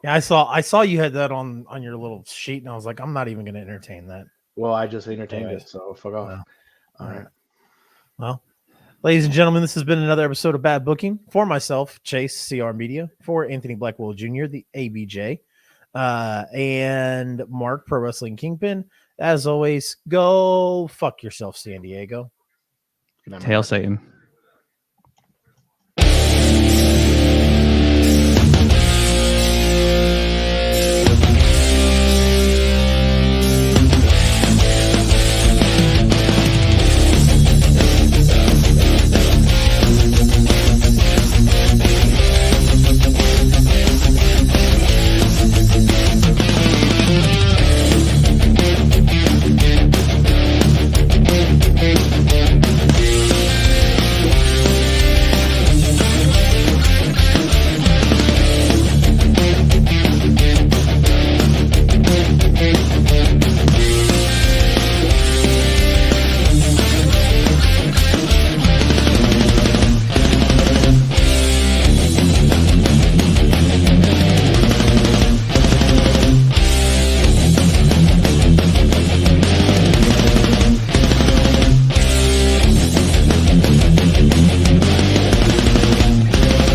B: Yeah, I saw you had that on your little sheet, and I was like, I'm not even going to entertain that.
A: Well, I just entertained
B: Anyways.
A: it, so fuck off.
B: Well,
A: all right.
B: Well, ladies and gentlemen, this has been another episode of Bad Booking. For myself, Chase, CR Media, for Anthony Blackwell Jr., the ABJ, and Mark, Pro Wrestling Kingpin. As always, go fuck yourself, San Diego.
C: Hail Satan.